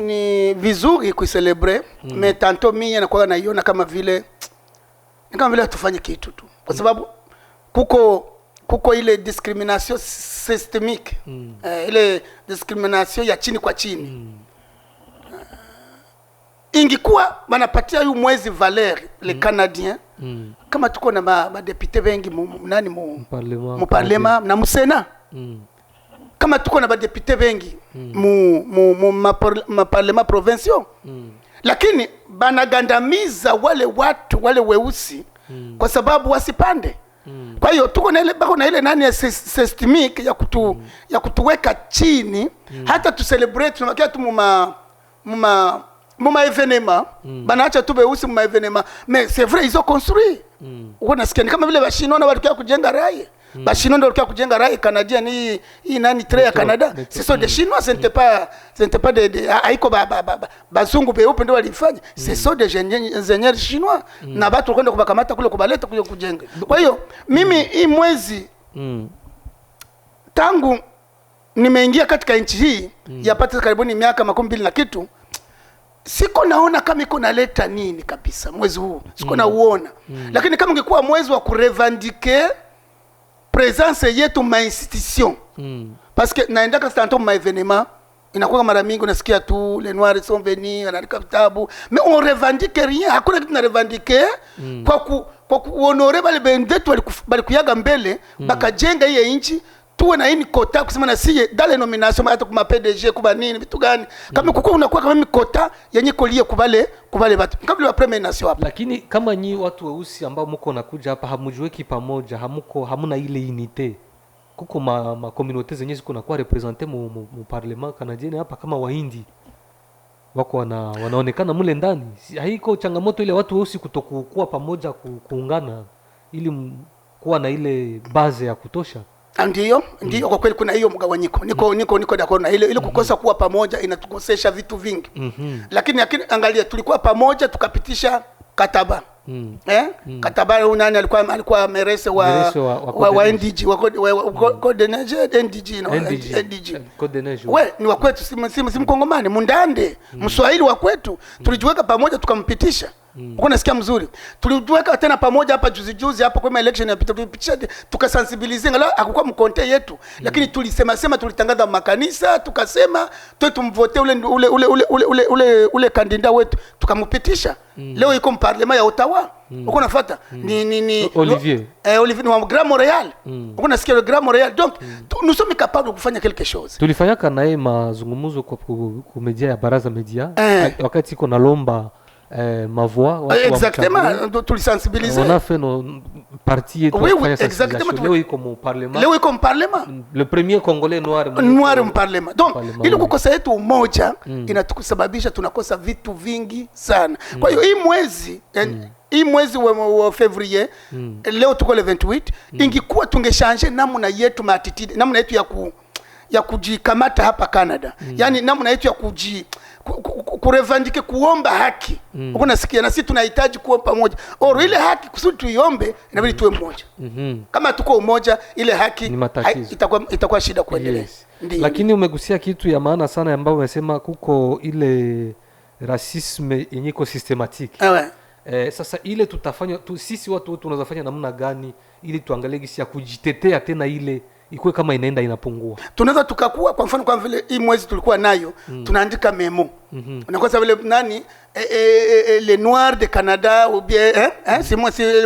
ni vizuri kucelebre, mais tanto mimi nakuwa naiona kama vile tufanye kitu tu, kwa sababu kuko ile discrimination systemique, ile discrimination ya chini kwa chini. Ingikuwa banapatia yu mwezi valeur le Canadien, kama tuko na ma député wengi mu parlement na mu Sénat, kama tuko na ba député wengi mu parlement provincial, lakini banagandamiza wale weusi kwa sababu wasipande. Kwa hiyo tuko na ile nani ya systemic ya kutuweka chini, hata tu celebrate tunabakia tu muma événement, banaacha tu beusi muma événement, mais c'est vrai ils ont construit. Unasikia ni kama vile bashino na walikuwa kujenga rai. Bashino ndio walikuwa kujenga rai Canadien hii nani trait ya Canada. Ce sont des Chinois, ce n'était pas des haiko bazungu beupe ndio walifanya. Ce sont des ingénieurs chinois na watu kwenda kubakamata kule kubaleta kuja kujenga. Kwa hiyo mimi hii mwezi tangu nimeingia katika nchi hii yapata karibuni miaka 20 na kitu, siko naona kama iko naleta nini kabisa mwezi huu. Siko nauona. Lakini kama ungekuwa mwezi wa kurevendiquer presence yetu ma institution parce que naendaka tanto ma événement inakuwa mara mingi unasikia tu les noirs sont venus wanaandika vitabu mais on revendique rien, hakuna kitu na revendique kwa kuonore bale bendetu bali kuyaga mbele bakajenga hii nchi tuwe na hii kota kusema na siye dale nomination hata kuma PDG kuba nini vitu gani kama kuko unakuwa kama kota yenye kolie kubale watu kabla wa premier nation hapa. Lakini kama nyi watu weusi ambao mko nakuja hapa hamujiweki pamoja, hamuna ile unité, kuko ma communauté zenye ziko na kwa representer mu parlement canadien hapa kama Wahindi wako wanaonekana mule ndani, haiko changamoto ile watu weusi kutokuwa pamoja kuungana ili kuwa na ile base ya kutosha? Ndio kwa kweli kuna hiyo mgawanyiko. Niko d'accord na ile kukosa kuwa pamoja inatukosesha vitu vingi. Lakini angalia tulikuwa pamoja tukapitisha kataba. Kataba nani alikuwa merese wa NDG wa coordinator NDG we ni wa kwetu, si mkongomani mundande mswahili wa kwetu, tulijiweka pamoja tukampitisha. Uko nasikia mzuri, tuliweka tena pamoja hapa juzi hapa kwa election ya tulipitisha tukasensibilize ngala hakukuwa mkonte yetu, lakini tulisema tulitangaza makanisa tukasema tumvote ule kandida wetu tukampitisha. Leo iko mparlema ya Ottawa. Uko nafuata ni Olivier ni wa Grand Montréal. Uko nasikia le Grand Montréal, donc nous sommes capables de kufanya quelque chose. Tulifanyaka naye mazungumzo kwa media ya Baraza Media wakati iko nalomba ma voix exactement tulisensibiliser, on a fait nos parties et oui exactement. Leo iko mu parlement, le premier congolais noir mu parlement. Donc ili kukosa yetu umoja inatusababisha tunakosa vitu vingi sana. Kwa hiyo hii mwezi wa February leo tuko le 28 ingekuwa tungeshange namna yetu attitude, namna yetu ya kujikamata hapa Canada, yani namna yetu ya kurevandike kuomba haki. Uko nasikia na sisi tunahitaji kuwa pamoja. Ile haki kusudi tuiombe inabidi tuwe mmoja. Kama tuko umoja ile haki itakuwa shida kuendelea. Yes. Lakini umegusia kitu ya maana sana ambayo umesema kuko ile racisme yenye iko systematique. Sasa ile tutafanya sisi watu tunaweza fanya namna gani ili tuangalie gisi ya kujitetea tena ile ikuwe kama inaenda inapungua? Tunaweza tukakuwa kwa mfano kwa vile hii mwezi tulikuwa nayo tunaandika memo. Na kwa sababu vile les noirs de Canada ou bien c'est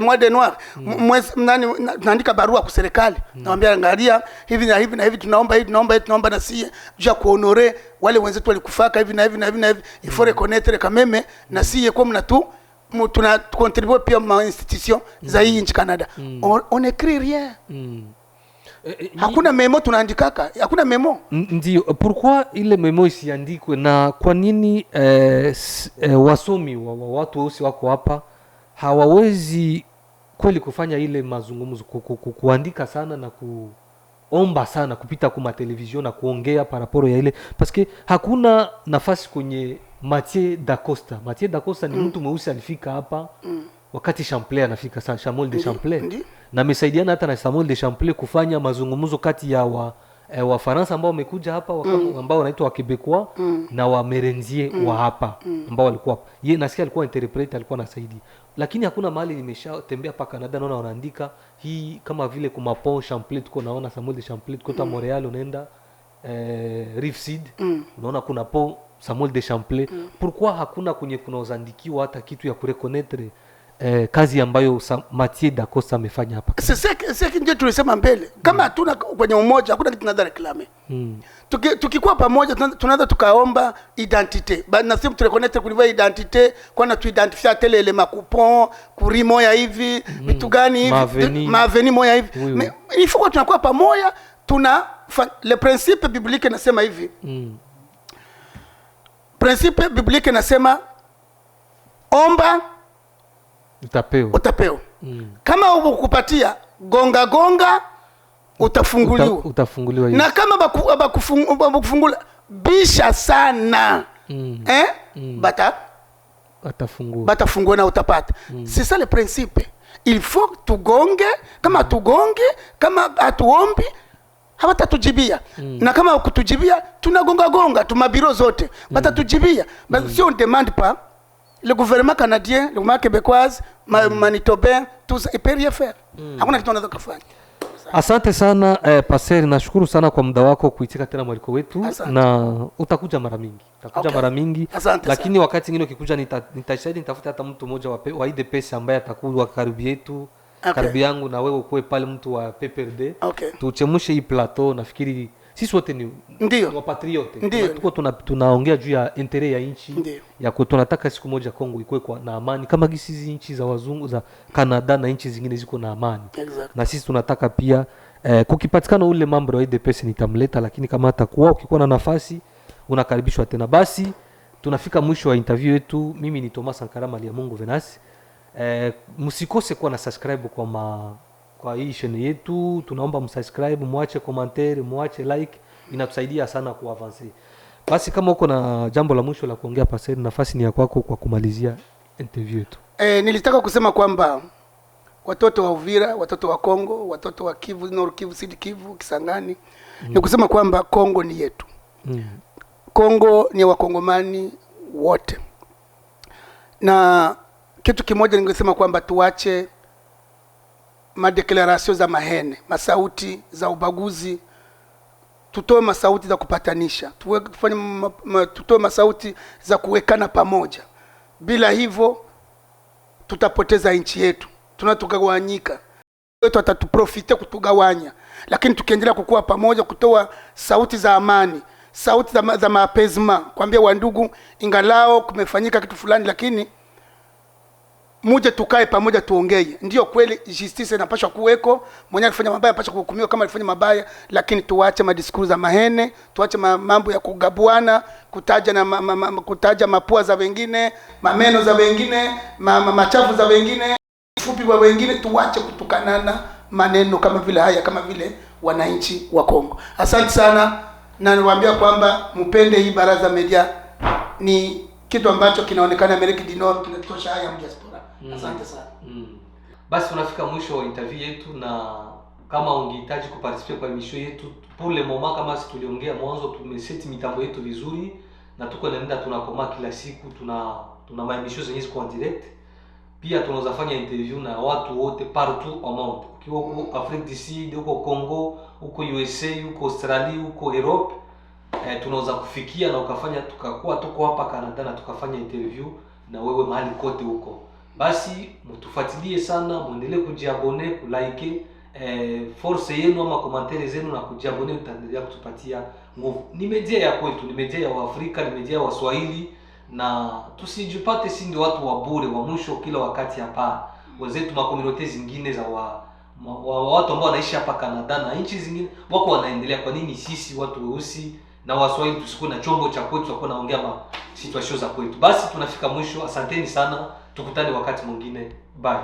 moi des noirs. Mwezi tunaandika barua kwa serikali. Naambia angalia hivi na hivi na hivi tunaomba na sie juu kuhonore wale wenzetu walikufaka hivi na hivi na hivi na hivi. Il faut reconnaître quand même na sie comme tuna contribuer pia ma institution za hii nchi Canada. On écrit rien. Hakuna memo tunaandikaka, hakuna memo. Ndio pourquoi ile memo isiandikwe, na kwa nini wasomi wa watu weusi wako hapa hawawezi kweli kufanya ile mazungumzo, kuandika sana na kuomba sana kupita kwa television na kuongea paraporo ya ile, parce que hakuna nafasi kwenye Mathieu Dacosta. Mathieu Dacosta ni mtu mweusi alifika hapa wakati Champlain anafika, Samuel de Champlain, na amesaidiana hata na Samuel de Champlain kufanya mazungumzo kati ya wa Faransa ambao wamekuja hapa ambao wanaitwa wa Quebecois na wa Merendier wa hapa ambao walikuwa hapa. Yeye nasikia alikuwa interpreter, alikuwa anasaidia. Lakini hakuna mahali nimeshatembea pa Canada naona wanaandika hii kama vile kwa pont Champlain tuko naona Samuel de Champlain tuko Montreal unaenda Rive-Sud unaona kuna pont Samuel de Champlain. Pourquoi hakuna kunaozandikiwa hata kitu ya kureconnaître kazi ambayo Mathieu Dacosta amefanya hapa? Sasa ndio tulisema mbele, kama hatuna kwenye umoja hakuna kitu tunaweza reclamer. Tukikuwa pamoja tunaweza tukaomba identité. Na sisi tureconnaître kuliva identité kwa tu identifier tele ile makupon kurimo ya hivi vitu gani hivi maveni moya hivi. Mais il faut que tunakuwa pamoja, le principe biblique nasema hivi. Principe biblique nasema omba utapewa. Kama ukupatia gonga utafunguliwa. Na kama bakufungula bisha sana batafungua na utapata. C'est ça le principe. Il faut tugonge, kama tugonge, kama hatuombi hawatatujibia. Na kama kutujibia tunagonga tumabiro zote batatujibia. Mais si on demande pas, le gouvernement canadien, le gouvernement québécois, manitobain, tout ça, il peut rien faire. Hakuna kitu wanaweza kufanya. Asante sana Pastor, nashukuru sana kwa muda wako kuitika tena mwaliko wetu. Asante. Na utakuja mara mingi. Okay. Mara mingi. Asante Lakini sana. wakati mwingine ukikuja nitashahidi nitafuta hata mtu mmoja wa IDPS ambaye atakuwa karibu yetu. Okay. Karibu yangu na wewe ukuwe pale mtu wa PPRD. Okay. Tuchemshe hii plateau, nafikiri sisi wote ni wa patriote. Tuko tunaongea juu ya intérêt ya nchi. Ya tunataka siku moja Kongo ikuwe na amani kama hizi nchi za wazungu za Canada na nchi zingine ziko na amani. Exactly. Na sisi tunataka pia kukipatikana ule mambo ya IDPS nitamleta, lakini kama atakuwa ukikuwa na nafasi unakaribishwa tena. Basi tunafika mwisho wa interview yetu. Mimi ni Thomas Sankara Maliamungu Venance. Msikose kuwa na subscribe kwa hii channel yetu. Tunaomba msubscribe, muache commentaire, muache like, inatusaidia sana kuavancer. Basi kama uko na jambo la mwisho la kuongea Pastor, nafasi ni ya kwako kwa kumalizia interview yetu. Nilitaka kusema kwamba watoto wa Uvira, watoto wa Kongo, watoto wa Kivu, Nord Kivu, Sud Kivu, Kisangani, ni kusema kwamba Kongo ni yetu. Kongo ni wakongomani wote. Na kitu kimoja ningesema kwamba tuache madeklarasyon za mahene, masauti za ubaguzi, tutoe masauti za kupatanisha, tutoe masauti za kuwekana pamoja. Bila hivyo tutapoteza nchi yetu, tunatugawanyika. Wetu atatuprofite kutugawanya, lakini tukiendelea kukua pamoja, kutoa sauti za amani, sauti za mapezima, kwambia wandugu, ingalao kumefanyika kitu fulani, lakini muje tukae pamoja tuongee. Ndio kweli justice inapaswa kuweko, mwenye alifanya mabaya anapaswa kuhukumiwa kama alifanya mabaya, lakini tuache madiskuru za mahene, tuache mambo ya kugabuana, kutaja mapua za wengine, mameno za wengine, machafu za wengine, fupi wa wengine. Tuache kutukanana maneno kama vile haya, kama vile wananchi wa Kongo. Asante sana, na niwaambia kwamba mpende hii Baraza Media, ni kitu ambacho kinaonekana Amerika du Nord, kinatosha haya diaspora. Asante sana. Basi tunafika mwisho wa interview yetu, na kama ungehitaji kuparticipate kwa emission yetu, pour le moment kama si tuliongea mwanzo, tumeseti mitambo yetu vizuri na tuko naenda tunakoma kila siku, tuna maemission zenyewe ziko en direct. Pia tunaweza fanya interview na watu wote partout au monde. Ukiwa huko Afrique du Sud, huko Congo, huko USA, huko Australia, huko Europe, tunaweza kufikia na ukafanya tukakuwa tuko hapa Canada na tukafanya interview na wewe mahali kote huko. Basi mtufuatilie sana, muendelee kujiabone, kulike, force yenu ama commentaire zenu na kujiabone, utaendelea kutupatia nguvu. Ni media ya kwetu, ni media ya Afrika, ni media ya Waswahili, na tusijipate si ndio watu wa bure wa mwisho kila wakati hapa. Wenzetu ma community zingine za watu ambao wanaishi hapa Canada na nchi zingine wako wanaendelea. Kwa nini sisi watu weusi na Waswahili tusikuwe na chombo cha kwetu tutakuwa naongea situation za kwetu? Basi tunafika mwisho. Asanteni sana, tukutane wakati mwingine. Bye.